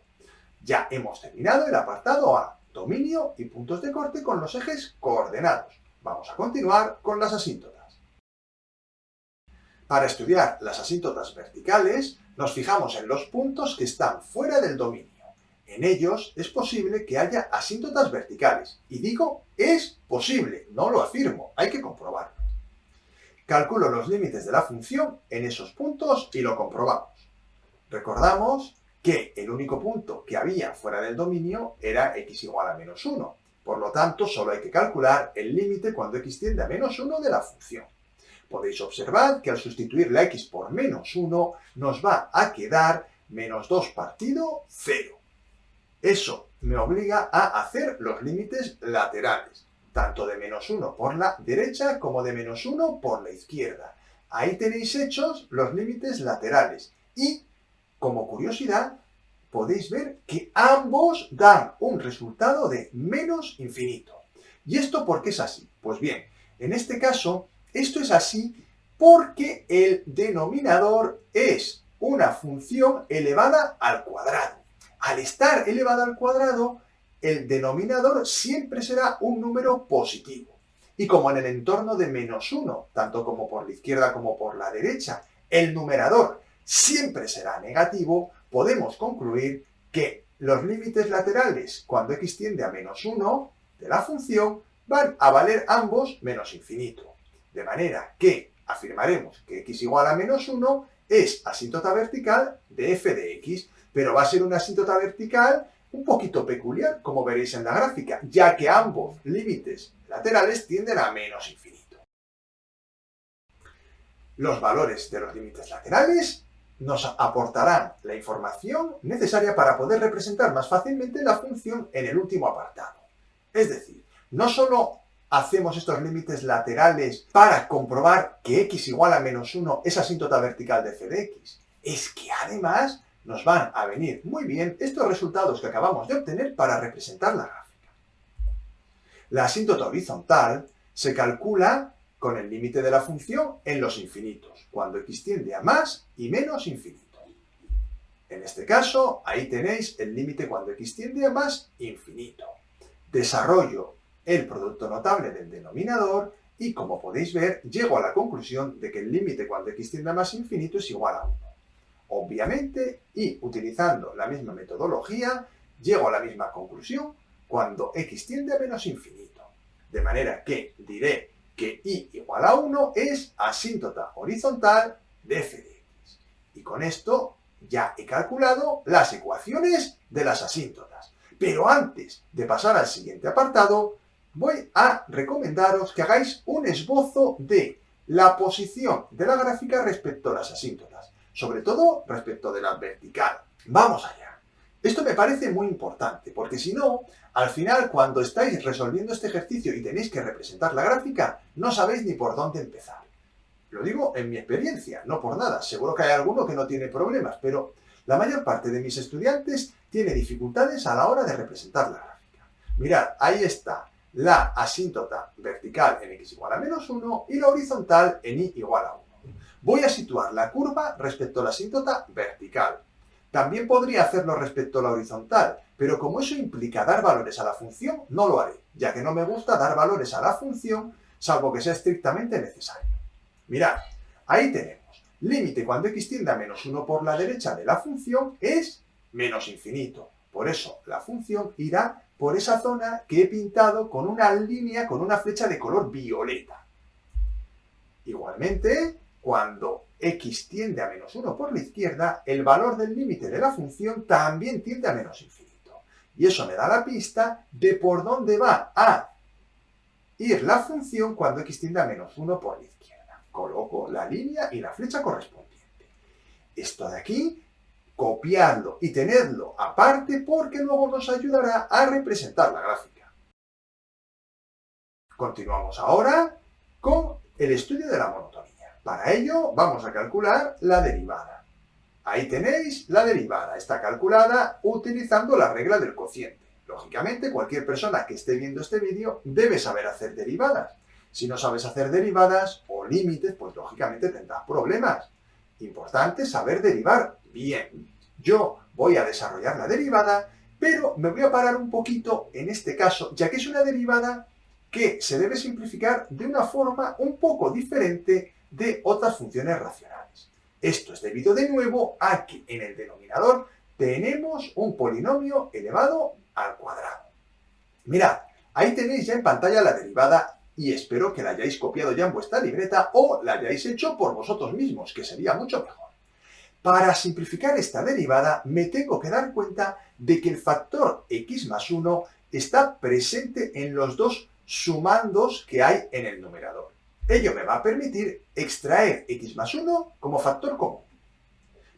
Ya hemos terminado el apartado A, dominio y puntos de corte con los ejes coordenados. Vamos a continuar con las asíntotas. Para estudiar las asíntotas verticales, nos fijamos en los puntos que están fuera del dominio. En ellos es posible que haya asíntotas verticales. Y digo, es posible, no lo afirmo, hay que comprobarlo. Calculo los límites de la función en esos puntos y lo comprobamos. Recordamos que el único punto que había fuera del dominio era x igual a menos 1. Por lo tanto, solo hay que calcular el límite cuando x tiende a menos 1 de la función. Podéis observar que al sustituir la x por menos 1 nos va a quedar menos 2 partido 0. Eso me obliga a hacer los límites laterales, tanto de menos 1 por la derecha como de menos 1 por la izquierda. Ahí tenéis hechos los límites laterales y, como curiosidad, podéis ver que ambos dan un resultado de menos infinito. ¿Y esto por qué es así? Pues bien, en este caso, esto es así porque el denominador es una función elevada al cuadrado. Al estar elevada al cuadrado, el denominador siempre será un número positivo. Y como en el entorno de menos 1, tanto como por la izquierda como por la derecha, el numerador siempre será negativo, podemos concluir que los límites laterales, cuando x tiende a menos 1 de la función, van a valer ambos menos infinito. De manera que afirmaremos que x igual a menos 1 es asíntota vertical de f de x, pero va a ser una asíntota vertical un poquito peculiar, como veréis en la gráfica, ya que ambos límites laterales tienden a menos infinito. Los valores de los límites laterales nos aportarán la información necesaria para poder representar más fácilmente la función en el último apartado. Es decir, no solo hacemos estos límites laterales para comprobar que x igual a menos 1 es asíntota vertical de f de x, es que además nos van a venir muy bien estos resultados que acabamos de obtener para representar la gráfica. La asíntota horizontal se calcula con el límite de la función en los infinitos, cuando x tiende a más y menos infinito. En este caso, ahí tenéis el límite cuando x tiende a más infinito. Desarrollo el producto notable del denominador y, como podéis ver, llego a la conclusión de que el límite cuando x tiende a más infinito es igual a 1. Obviamente, y utilizando la misma metodología, llego a la misma conclusión cuando x tiende a menos infinito. De manera que diré que y igual a 1 es asíntota horizontal de f de x. Y con esto ya he calculado las ecuaciones de las asíntotas. Pero antes de pasar al siguiente apartado, voy a recomendaros que hagáis un esbozo de la posición de la gráfica respecto a las asíntotas, sobre todo respecto de la vertical. Vamos allá. Esto me parece muy importante, porque si no, al final, cuando estáis resolviendo este ejercicio y tenéis que representar la gráfica, no sabéis ni por dónde empezar. Lo digo en mi experiencia, no por nada. Seguro que hay alguno que no tiene problemas, pero la mayor parte de mis estudiantes tiene dificultades a la hora de representar la gráfica. Mirad, ahí está la asíntota vertical en x igual a menos 1 y la horizontal en y igual a 1. Voy a situar la curva respecto a la asíntota vertical. También podría hacerlo respecto a la horizontal, pero como eso implica dar valores a la función, no lo haré, ya que no me gusta dar valores a la función, salvo que sea estrictamente necesario. Mirad, ahí tenemos, límite cuando x tiende a menos 1 por la derecha de la función es menos infinito. Por eso, la función irá por esa zona que he pintado con una línea, con una flecha de color violeta. Igualmente, cuando x tiende a menos 1 por la izquierda, el valor del límite de la función también tiende a menos infinito. Y eso me da la pista de por dónde va a ir la función cuando x tiende a menos 1 por la izquierda. Coloco la línea y la flecha correspondiente. Esto de aquí, copiarlo y tenerlo aparte porque luego nos ayudará a representar la gráfica. Continuamos ahora con el estudio de la monotonía. Para ello vamos a calcular la derivada. Ahí tenéis la derivada. Está calculada utilizando la regla del cociente. Lógicamente, cualquier persona que esté viendo este vídeo debe saber hacer derivadas. Si no sabes hacer derivadas o límites, pues lógicamente tendrás problemas. Importante saber derivar bien. Yo voy a desarrollar la derivada, pero me voy a parar un poquito en este caso, ya que es una derivada que se debe simplificar de una forma un poco diferente de otras funciones racionales. Esto es debido de nuevo a que en el denominador tenemos un polinomio elevado al cuadrado. Mirad, ahí tenéis ya en pantalla la derivada y espero que la hayáis copiado ya en vuestra libreta o la hayáis hecho por vosotros mismos, que sería mucho mejor. Para simplificar esta derivada me tengo que dar cuenta de que el factor x más 1 está presente en los dos sumandos que hay en el numerador. Ello me va a permitir extraer x más 1 como factor común.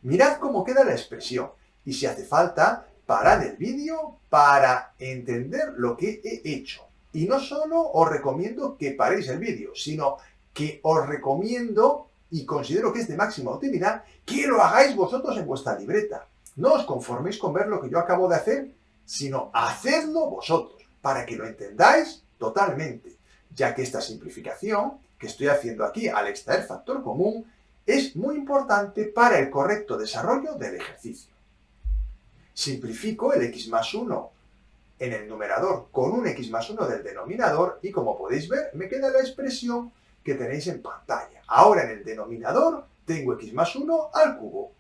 Mirad cómo queda la expresión y si hace falta, parad el vídeo para entender lo que he hecho. Y no solo os recomiendo que paréis el vídeo, sino que os recomiendo y considero que es de máxima utilidad que lo hagáis vosotros en vuestra libreta. No os conforméis con ver lo que yo acabo de hacer, sino hacedlo vosotros, para que lo entendáis totalmente, ya que esta simplificación que estoy haciendo aquí al extraer factor común es muy importante para el correcto desarrollo del ejercicio. Simplifico el x más 1 en el numerador con un x más 1 del denominador y como podéis ver me queda la expresión que tenéis en pantalla. Ahora en el denominador tengo x más 1 al cubo.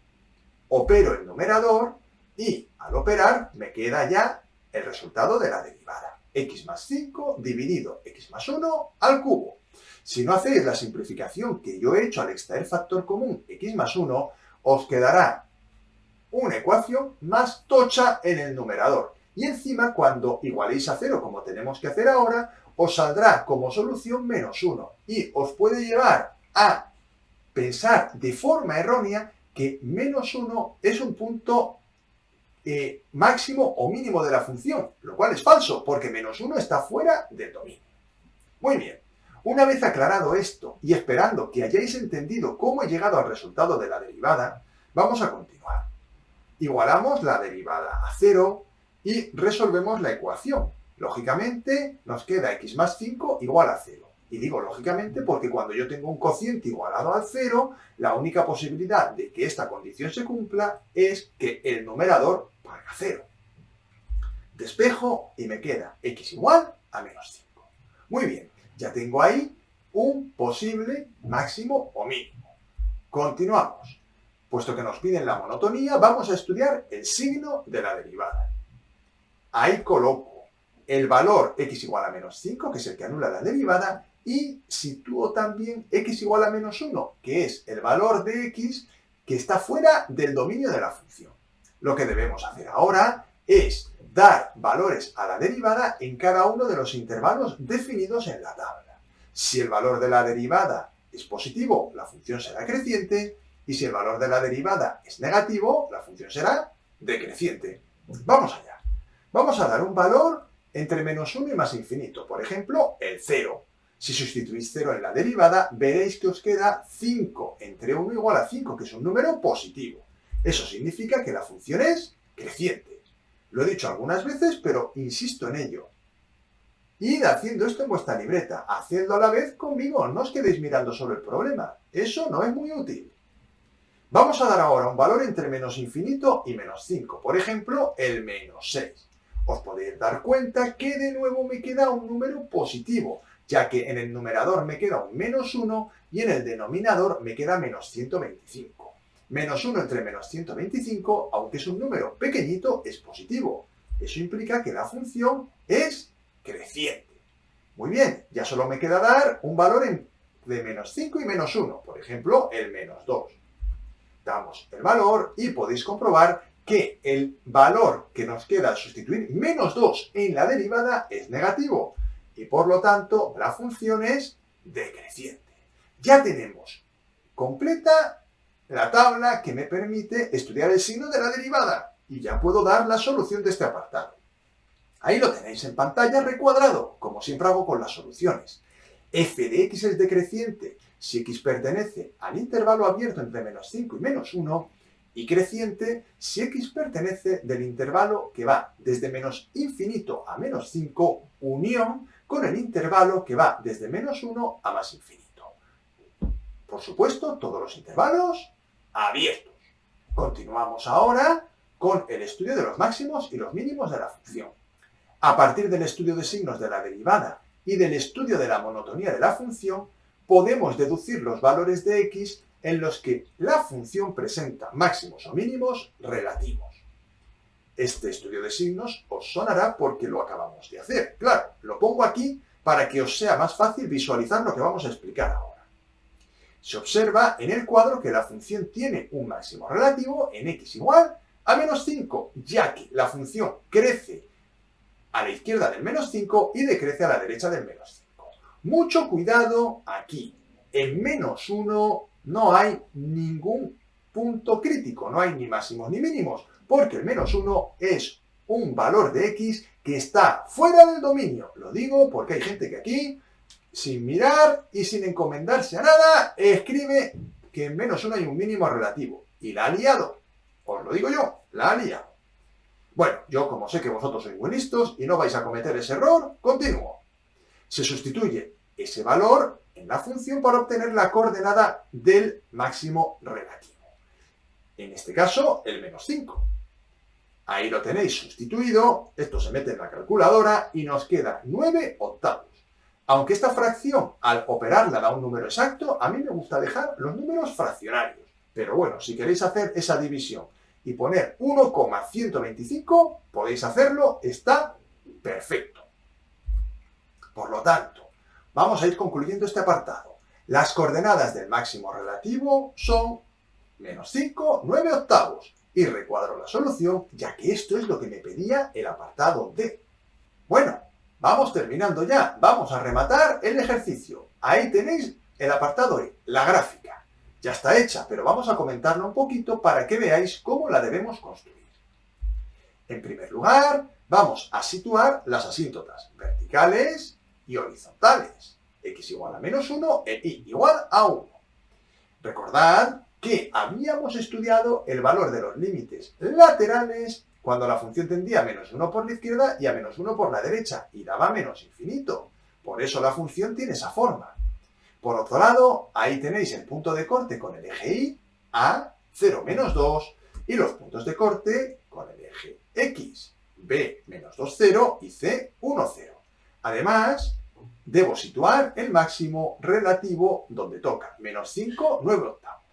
Opero el numerador y al operar me queda ya el resultado de la derivada. X más 5 dividido x más 1 al cubo. Si no hacéis la simplificación que yo he hecho al extraer factor común x más 1, os quedará una ecuación más tocha en el numerador. Y encima, cuando igualéis a 0, como tenemos que hacer ahora, os saldrá como solución menos 1. Y os puede llevar a pensar de forma errónea que menos 1 es un punto máximo o mínimo de la función, lo cual es falso, porque menos 1 está fuera del dominio. Muy bien, una vez aclarado esto y esperando que hayáis entendido cómo he llegado al resultado de la derivada, vamos a continuar. Igualamos la derivada a 0 y resolvemos la ecuación. Lógicamente nos queda x más 5 igual a 0. Y digo lógicamente porque cuando yo tengo un cociente igualado al 0, la única posibilidad de que esta condición se cumpla es que el numerador valga 0. Despejo y me queda x igual a menos 5. Muy bien, ya tengo ahí un posible máximo o mínimo. Continuamos. Puesto que nos piden la monotonía, vamos a estudiar el signo de la derivada. Ahí coloco el valor x igual a menos 5, que es el que anula la derivada, y sitúo también x igual a menos 1, que es el valor de x que está fuera del dominio de la función. Lo que debemos hacer ahora es dar valores a la derivada en cada uno de los intervalos definidos en la tabla. Si el valor de la derivada es positivo, la función será creciente, y si el valor de la derivada es negativo, la función será decreciente. Vamos allá. Vamos a dar un valor entre menos 1 y más infinito, por ejemplo, el 0. Si sustituís 0 en la derivada, veréis que os queda 5 entre 1 igual a 5, que es un número positivo. Eso significa que la función es creciente. Lo he dicho algunas veces, pero insisto en ello. Id haciendo esto en vuestra libreta, hacedlo a la vez conmigo, no os quedéis mirando solo el problema. Eso no es muy útil. Vamos a dar ahora un valor entre menos infinito y menos 5, por ejemplo, el menos 6. Os podéis dar cuenta que de nuevo me queda un número positivo, ya que en el numerador me queda un menos 1 y en el denominador me queda menos 125. Menos 1 entre menos 125, aunque es un número pequeñito, es positivo. Eso implica que la función es creciente. Muy bien, ya solo me queda dar un valor de menos 5 y menos 1, por ejemplo, el menos 2. Damos el valor y podéis comprobar que el valor que nos queda al sustituir menos 2 en la derivada es negativo y por lo tanto la función es decreciente. Ya tenemos completa la tabla que me permite estudiar el signo de la derivada y ya puedo dar la solución de este apartado. Ahí lo tenéis en pantalla recuadrado, como siempre hago con las soluciones. F de x es decreciente si x pertenece al intervalo abierto entre menos 5 y menos 1 y creciente si x pertenece del intervalo que va desde menos infinito a menos 5 unión con el intervalo que va desde menos 1 a más infinito. Por supuesto, todos los intervalos abiertos. Continuamos ahora con el estudio de los máximos y los mínimos de la función. A partir del estudio de signos de la derivada y del estudio de la monotonía de la función, podemos deducir los valores de x en los que la función presenta máximos o mínimos relativos. Este estudio de signos os sonará porque lo acabamos de hacer. Claro, lo pongo aquí para que os sea más fácil visualizar lo que vamos a explicar ahora. Se observa en el cuadro que la función tiene un máximo relativo en x igual a menos 5, ya que la función crece a la izquierda del menos 5 y decrece a la derecha del menos 5. Mucho cuidado aquí. En menos 1 no hay ningún punto crítico, no hay ni máximos ni mínimos, porque el menos 1 es un valor de x que está fuera del dominio. Lo digo porque hay gente que aquí, sin mirar y sin encomendarse a nada, escribe que en menos 1 hay un mínimo relativo. Y la ha liado. Os lo digo yo, la ha liado. Bueno, yo como sé que vosotros sois muy listos y no vais a cometer ese error, continúo. Se sustituye ese valor en la función para obtener la coordenada del máximo relativo. En este caso, el menos 5. Ahí lo tenéis sustituido, esto se mete en la calculadora y nos queda 9 octavos. Aunque esta fracción, al operarla da un número exacto, a mí me gusta dejar los números fraccionarios. Pero bueno, si queréis hacer esa división y poner 1,125, podéis hacerlo, está perfecto. Por lo tanto, vamos a ir concluyendo este apartado. Las coordenadas del máximo relativo son menos 5, 9 octavos. Y recuadro la solución, ya que esto es lo que me pedía el apartado D. Bueno, vamos terminando ya. Vamos a rematar el ejercicio. Ahí tenéis el apartado E, la gráfica. Ya está hecha, pero vamos a comentarla un poquito para que veáis cómo la debemos construir. En primer lugar, vamos a situar las asíntotas verticales y horizontales. X igual a menos 1 e y igual a 1. Recordad que habíamos estudiado el valor de los límites laterales cuando la función tendía a menos 1 por la izquierda y a menos 1 por la derecha y daba menos infinito. Por eso la función tiene esa forma. Por otro lado, ahí tenéis el punto de corte con el eje Y, A, 0, menos 2, y los puntos de corte con el eje X, B, menos 2, 0 y C, 1, 0. Además, debo situar el máximo relativo donde toca, menos 5, 9 octavos.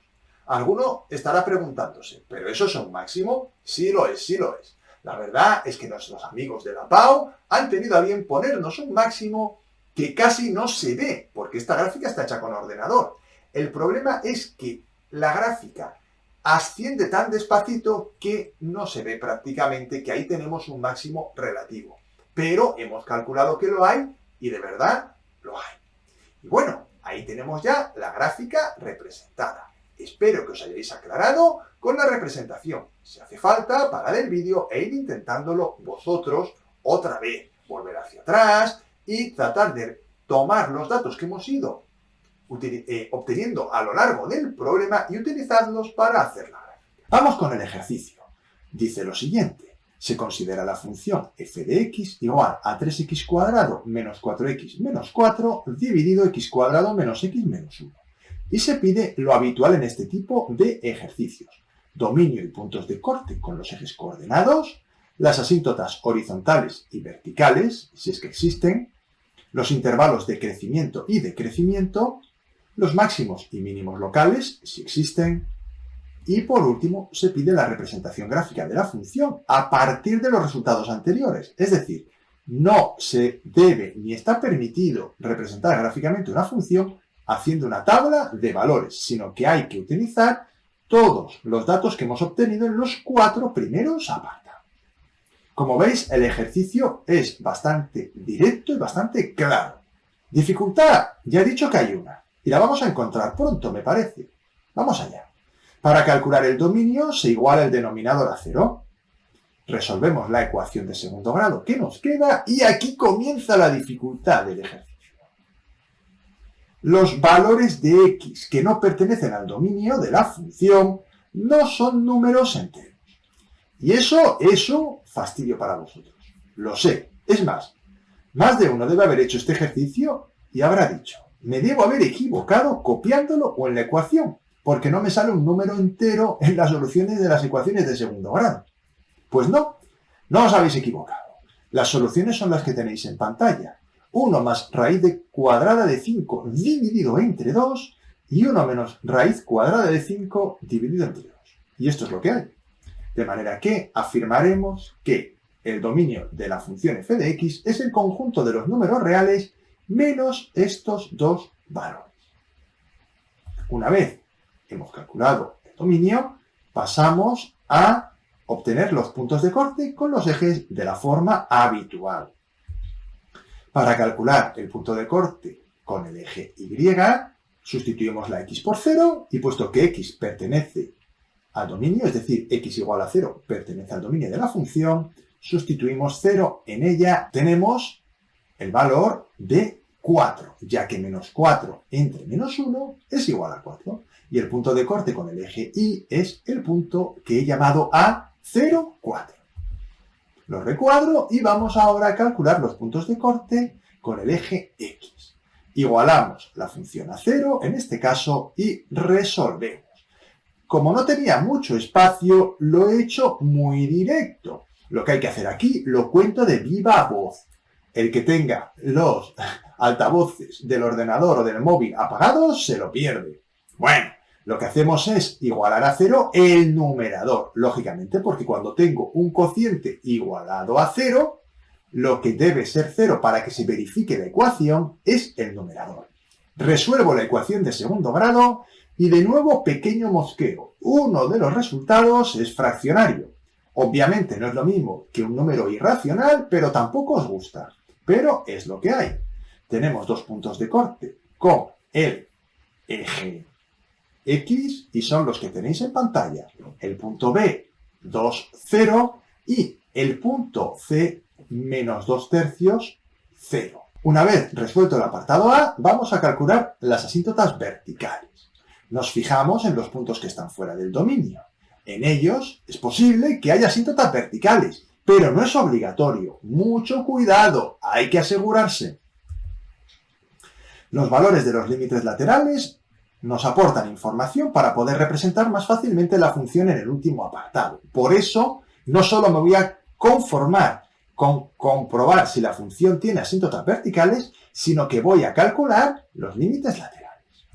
Alguno estará preguntándose, ¿pero eso es un máximo? Sí lo es, sí lo es. La verdad es que nuestros amigos de la PAU han tenido a bien ponernos un máximo que casi no se ve, porque esta gráfica está hecha con ordenador. El problema es que la gráfica asciende tan despacito que no se ve prácticamente que ahí tenemos un máximo relativo. Pero hemos calculado que lo hay y de verdad lo hay. Y bueno, ahí tenemos ya la gráfica representada. Espero que os hayáis aclarado con la representación. Si hace falta, parad el vídeo e ir intentándolo vosotros otra vez. Volver hacia atrás y tratar de tomar los datos que hemos ido obteniendo a lo largo del problema y utilizarlos para hacer la gráfica. Vamos con el ejercicio. Dice lo siguiente. Se considera la función f de x igual a 3x cuadrado menos 4x menos 4 dividido x cuadrado menos x menos 1. Y se pide lo habitual en este tipo de ejercicios. Dominio y puntos de corte con los ejes coordenados, las asíntotas horizontales y verticales, si es que existen, los intervalos de crecimiento y decrecimiento, los máximos y mínimos locales, si existen, y por último se pide la representación gráfica de la función a partir de los resultados anteriores. Es decir, no se debe ni está permitido representar gráficamente una función haciendo una tabla de valores, sino que hay que utilizar todos los datos que hemos obtenido en los 4 primeros apartados. Como veis, el ejercicio es bastante directo y bastante claro. Dificultad, ya he dicho que hay una, y la vamos a encontrar pronto, me parece. Vamos allá. Para calcular el dominio se iguala el denominador a 0. Resolvemos la ecuación de segundo grado que nos queda y aquí comienza la dificultad del ejercicio. Los valores de x que no pertenecen al dominio de la función no son números enteros. Y eso, fastidio para vosotros. Lo sé. Es más de uno debe haber hecho este ejercicio y habrá dicho, me debo haber equivocado copiándolo o en la ecuación, porque no me sale un número entero en las soluciones de las ecuaciones de segundo grado. Pues no os habéis equivocado. Las soluciones son las que tenéis en pantalla. 1 más raíz cuadrada de 5 dividido entre 2 y 1 menos raíz cuadrada de 5 dividido entre 2. Y esto es lo que hay. De manera que afirmaremos que el dominio de la función f de x es el conjunto de los números reales menos estos dos valores. Una vez hemos calculado el dominio, pasamos a obtener los puntos de corte con los ejes de la forma habitual. Para calcular el punto de corte con el eje y, sustituimos la x por 0 y puesto que x pertenece al dominio, es decir, x igual a 0 pertenece al dominio de la función, sustituimos 0 en ella, tenemos el valor de 4, ya que menos 4 entre menos 1 es igual a 4. Y el punto de corte con el eje y es el punto que he llamado A0, 4. Lo recuadro y vamos ahora a calcular los puntos de corte con el eje x. Igualamos la función a 0, en este caso, y resolvemos. Como no tenía mucho espacio, lo he hecho muy directo. Lo que hay que hacer aquí lo cuento de viva voz. El que tenga los altavoces del ordenador o del móvil apagados se lo pierde. Bueno, lo que hacemos es igualar a 0 el numerador. Lógicamente, porque cuando tengo un cociente igualado a 0, lo que debe ser 0 para que se verifique la ecuación es el numerador. Resuelvo la ecuación de segundo grado y de nuevo pequeño mosqueo. Uno de los resultados es fraccionario. Obviamente no es lo mismo que un número irracional, pero tampoco os gusta. Pero es lo que hay. Tenemos dos puntos de corte con el eje x y son los que tenéis en pantalla. El punto B, 2, 0 y el punto C, menos 2 tercios, 0. Una vez resuelto el apartado A, vamos a calcular las asíntotas verticales. Nos fijamos en los puntos que están fuera del dominio. En ellos es posible que haya asíntotas verticales, pero no es obligatorio. Mucho cuidado, hay que asegurarse. Los valores de los límites laterales nos aportan información para poder representar más fácilmente la función en el último apartado. Por eso, no solo me voy a conformar con comprobar si la función tiene asíntotas verticales, sino que voy a calcular los límites laterales.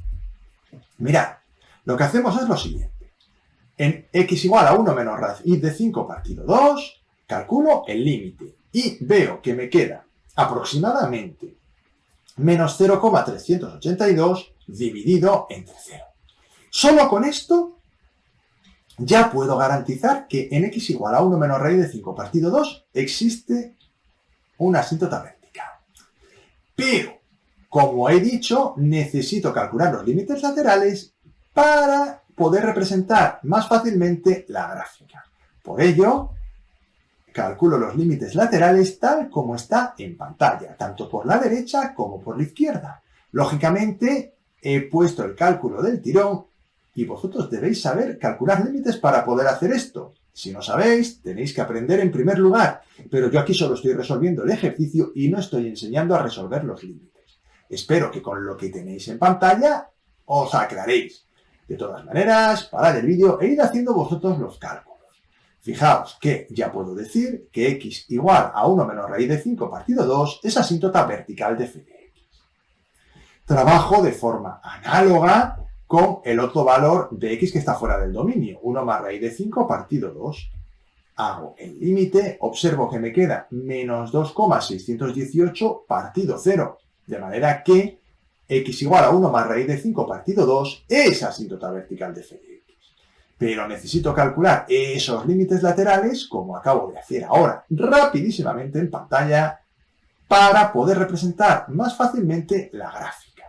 Mirad, lo que hacemos es lo siguiente. En x igual a 1 menos raíz de 5 partido 2, calculo el límite y veo que me queda aproximadamente menos 0,382 dividido entre 0. Solo con esto ya puedo garantizar que en x igual a 1 menos raíz de 5 partido 2 existe una asíntota vertical. Pero, como he dicho, necesito calcular los límites laterales para poder representar más fácilmente la gráfica. Por ello, calculo los límites laterales tal como está en pantalla, tanto por la derecha como por la izquierda. Lógicamente, he puesto el cálculo del tirón y vosotros debéis saber calcular límites para poder hacer esto. Si no sabéis, tenéis que aprender en primer lugar, pero yo aquí solo estoy resolviendo el ejercicio y no estoy enseñando a resolver los límites. Espero que con lo que tenéis en pantalla os aclaréis. De todas maneras, parad el vídeo e id haciendo vosotros los cálculos. Fijaos que ya puedo decir que x igual a 1 menos raíz de 5 partido 2 es asíntota vertical de f de x. Trabajo de forma análoga con el otro valor de x que está fuera del dominio, 1 más raíz de 5 partido 2. Hago el límite, observo que me queda menos 2,618 partido 0. De manera que x igual a 1 más raíz de 5 partido 2 es asíntota vertical de f de x. Pero necesito calcular esos límites laterales, como acabo de hacer ahora rapidísimamente en pantalla, para poder representar más fácilmente la gráfica.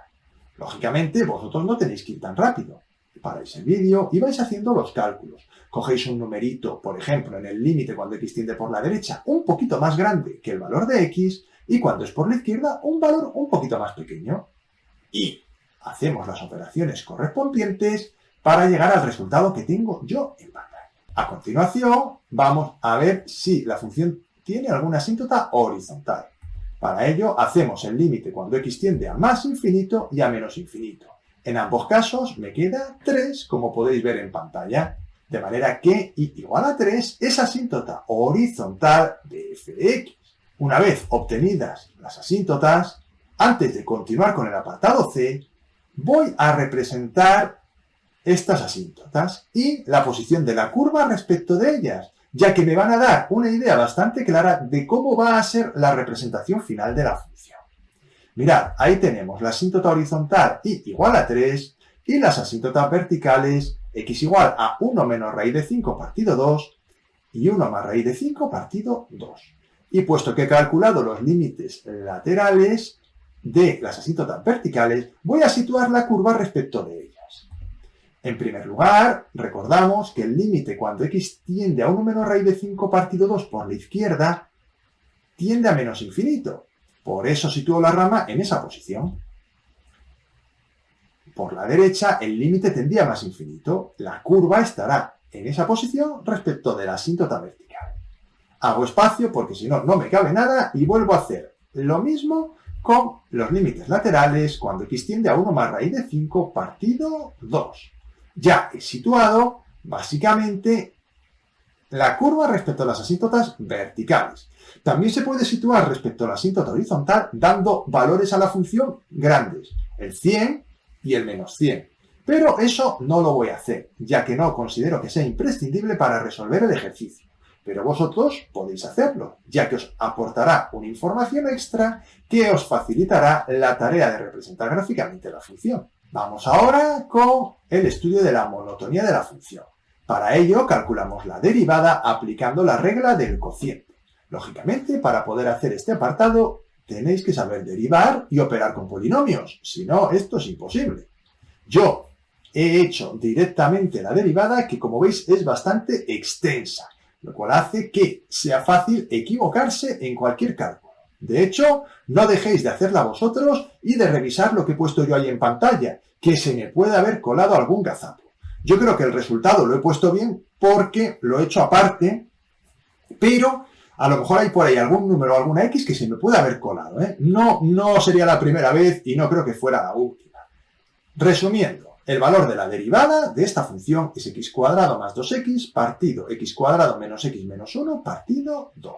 Lógicamente, vosotros no tenéis que ir tan rápido. Paráis el vídeo y vais haciendo los cálculos. Cogéis un numerito, por ejemplo, en el límite cuando x tiende por la derecha, un poquito más grande que el valor de x, y cuando es por la izquierda, un valor un poquito más pequeño. Y hacemos las operaciones correspondientes para llegar al resultado que tengo yo en pantalla. A continuación, vamos a ver si la función tiene alguna asíntota horizontal. Para ello, hacemos el límite cuando x tiende a más infinito y a menos infinito. En ambos casos me queda 3, como podéis ver en pantalla, de manera que y igual a 3 es asíntota horizontal de f de x. Una vez obtenidas las asíntotas, antes de continuar con el apartado C, voy a representar estas asíntotas y la posición de la curva respecto de ellas, ya que me van a dar una idea bastante clara de cómo va a ser la representación final de la función. Mirad, ahí tenemos la asíntota horizontal y igual a 3 y las asíntotas verticales x igual a 1 menos raíz de 5 partido 2 y 1 más raíz de 5 partido 2. Y puesto que he calculado los límites laterales de las asíntotas verticales, voy a situar la curva respecto de ellas. En primer lugar, recordamos que el límite cuando x tiende a 1 menos raíz de 5 partido 2 por la izquierda tiende a menos infinito. Por eso sitúo la rama en esa posición. Por la derecha, el límite tendía a más infinito. La curva estará en esa posición respecto de la asíntota vertical. Hago espacio porque si no, no me cabe nada y vuelvo a hacer lo mismo con los límites laterales cuando x tiende a 1 más raíz de 5 partido 2. Ya he situado, básicamente, la curva respecto a las asíntotas verticales. También se puede situar respecto a la asíntota horizontal dando valores a la función grandes, el 100 y el menos 100. Pero eso no lo voy a hacer, ya que no considero que sea imprescindible para resolver el ejercicio. Pero vosotros podéis hacerlo, ya que os aportará una información extra que os facilitará la tarea de representar gráficamente la función. Vamos ahora con el estudio de la monotonía de la función. Para ello, calculamos la derivada aplicando la regla del cociente. Lógicamente, para poder hacer este apartado, tenéis que saber derivar y operar con polinomios. Si no, esto es imposible. Yo he hecho directamente la derivada, que como veis es bastante extensa, lo cual hace que sea fácil equivocarse en cualquier cálculo. De hecho, no dejéis de hacerla vosotros y de revisar lo que he puesto yo ahí en pantalla, que se me puede haber colado algún gazapo. Yo creo que el resultado lo he puesto bien porque lo he hecho aparte, pero a lo mejor hay por ahí algún número o alguna x que se me puede haber colado, ¿eh? No sería la primera vez y no creo que fuera la última. Resumiendo, el valor de la derivada de esta función es x cuadrado más 2x partido x cuadrado menos x menos 1 partido 2.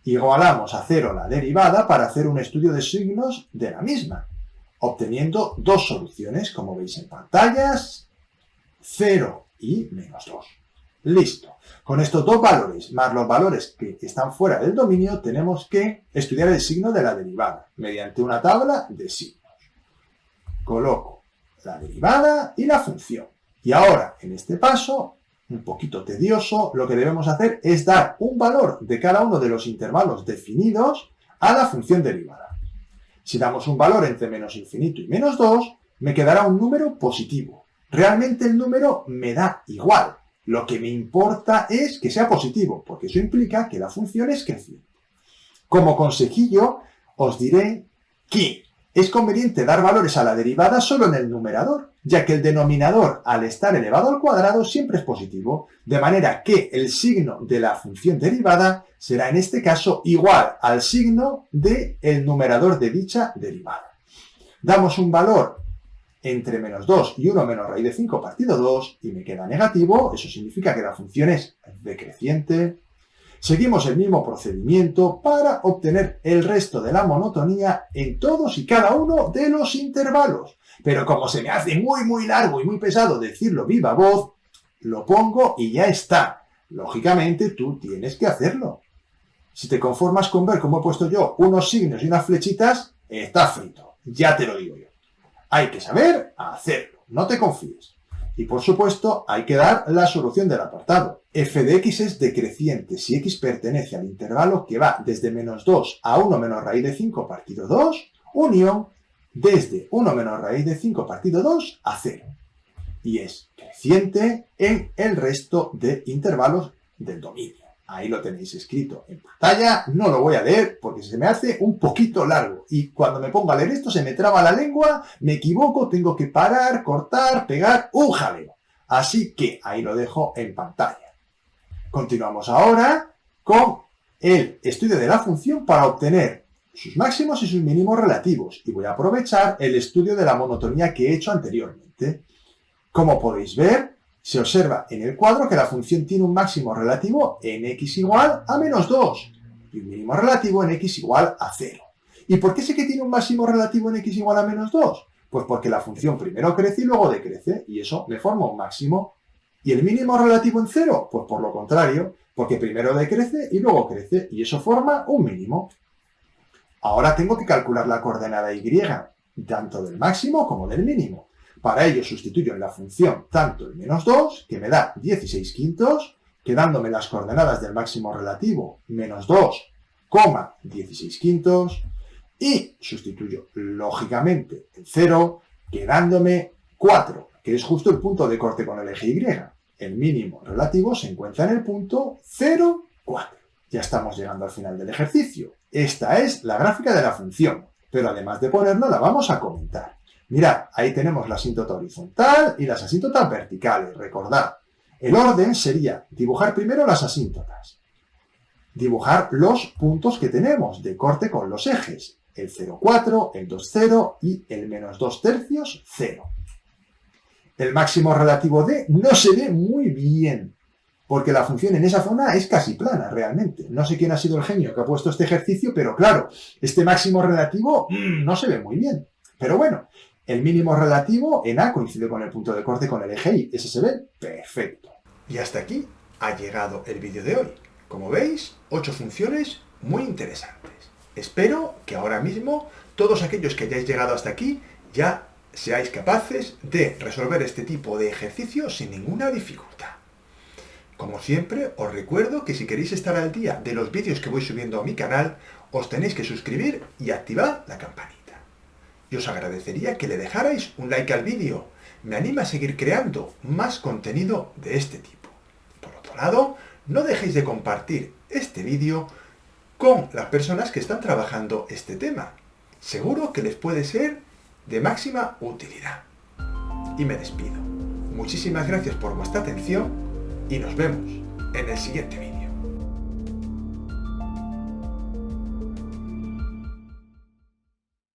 Igualamos a 0 la derivada para hacer un estudio de signos de la misma, obteniendo dos soluciones, como veis en pantallas, 0 y menos 2. Listo. Con estos dos valores, más los valores que están fuera del dominio, tenemos que estudiar el signo de la derivada, mediante una tabla de signos. Coloco la derivada y la función. Y ahora, en este paso, un poquito tedioso, lo que debemos hacer es dar un valor de cada uno de los intervalos definidos a la función derivada. Si damos un valor entre menos infinito y menos 2, me quedará un número positivo. Realmente el número me da igual. Lo que me importa es que sea positivo, porque eso implica que la función es creciente. Como consejillo, os diré que es conveniente dar valores a la derivada solo en el numerador, ya que el denominador, al estar elevado al cuadrado, siempre es positivo, de manera que el signo de la función derivada será en este caso igual al signo del numerador de dicha derivada. Damos un valor entre menos 2 y 1 menos raíz de 5 partido 2 y me queda negativo, eso significa que la función es decreciente. Seguimos el mismo procedimiento para obtener el resto de la monotonía en todos y cada uno de los intervalos. Pero como se me hace muy largo y muy pesado decirlo viva voz, lo pongo y ya está. Lógicamente tú tienes que hacerlo. Si te conformas con ver cómo he puesto yo unos signos y unas flechitas, está frito. ya te lo digo yo. Hay que saber hacerlo, no te confíes. Y por supuesto, hay que dar la solución del apartado. F de x es decreciente si x pertenece al intervalo que va desde menos 2 a 1 menos raíz de 5 partido 2, unión desde 1 menos raíz de 5 partido 2 a 0. Y es creciente en el resto de intervalos del dominio. Ahí lo tenéis escrito en pantalla, no lo voy a leer porque se me hace un poquito largo y cuando me pongo a leer esto se me traba la lengua, me equivoco, tengo que parar, cortar, pegar, un jaleo. Así que ahí lo dejo en pantalla. Continuamos ahora con el estudio de la función para obtener sus máximos y sus mínimos relativos y voy a aprovechar el estudio de la monotonía que he hecho anteriormente. Como podéis ver, se observa en el cuadro que la función tiene un máximo relativo en x igual a menos 2 y un mínimo relativo en x igual a 0. ¿Y por qué sé que tiene un máximo relativo en x igual a menos 2? Pues porque la función primero crece y luego decrece, y eso me forma un máximo. ¿Y el mínimo relativo en 0? Pues por lo contrario, porque primero decrece y luego crece, y eso forma un mínimo. Ahora tengo que calcular la coordenada y, tanto del máximo como del mínimo. Para ello sustituyo en la función tanto el menos 2, que me da 16 quintos, quedándome las coordenadas del máximo relativo, menos 2, 16 quintos, y sustituyo lógicamente el 0, quedándome 4, que es justo el punto de corte con el eje Y. El mínimo relativo se encuentra en el punto 0, 4. Ya estamos llegando al final del ejercicio. Esta es la gráfica de la función, pero además de ponerla la vamos a comentar. Mirad, ahí tenemos la asíntota horizontal y las asíntotas verticales. Recordad, el orden sería dibujar primero las asíntotas, dibujar los puntos que tenemos de corte con los ejes, el 0,4, el 2,0 y el menos 2 tercios, 0. El máximo relativo D no se ve muy bien, porque la función en esa zona es casi plana realmente. No sé quién ha sido el genio que ha puesto este ejercicio, pero claro, este máximo relativo no se ve muy bien. Pero bueno, el mínimo relativo en A coincide con el punto de corte con el eje Y. Ese se ve perfecto. Y hasta aquí ha llegado el vídeo de hoy. Como veis, 8 funciones muy interesantes. Espero que ahora mismo todos aquellos que hayáis llegado hasta aquí ya seáis capaces de resolver este tipo de ejercicios sin ninguna dificultad. Como siempre, os recuerdo que si queréis estar al día de los vídeos que voy subiendo a mi canal, os tenéis que suscribir y activar la campanita. Y os agradecería que le dejarais un like al vídeo. Me anima a seguir creando más contenido de este tipo. Por otro lado, no dejéis de compartir este vídeo con las personas que están trabajando este tema. Seguro que les puede ser de máxima utilidad. Y me despido. Muchísimas gracias por vuestra atención y nos vemos en el siguiente vídeo.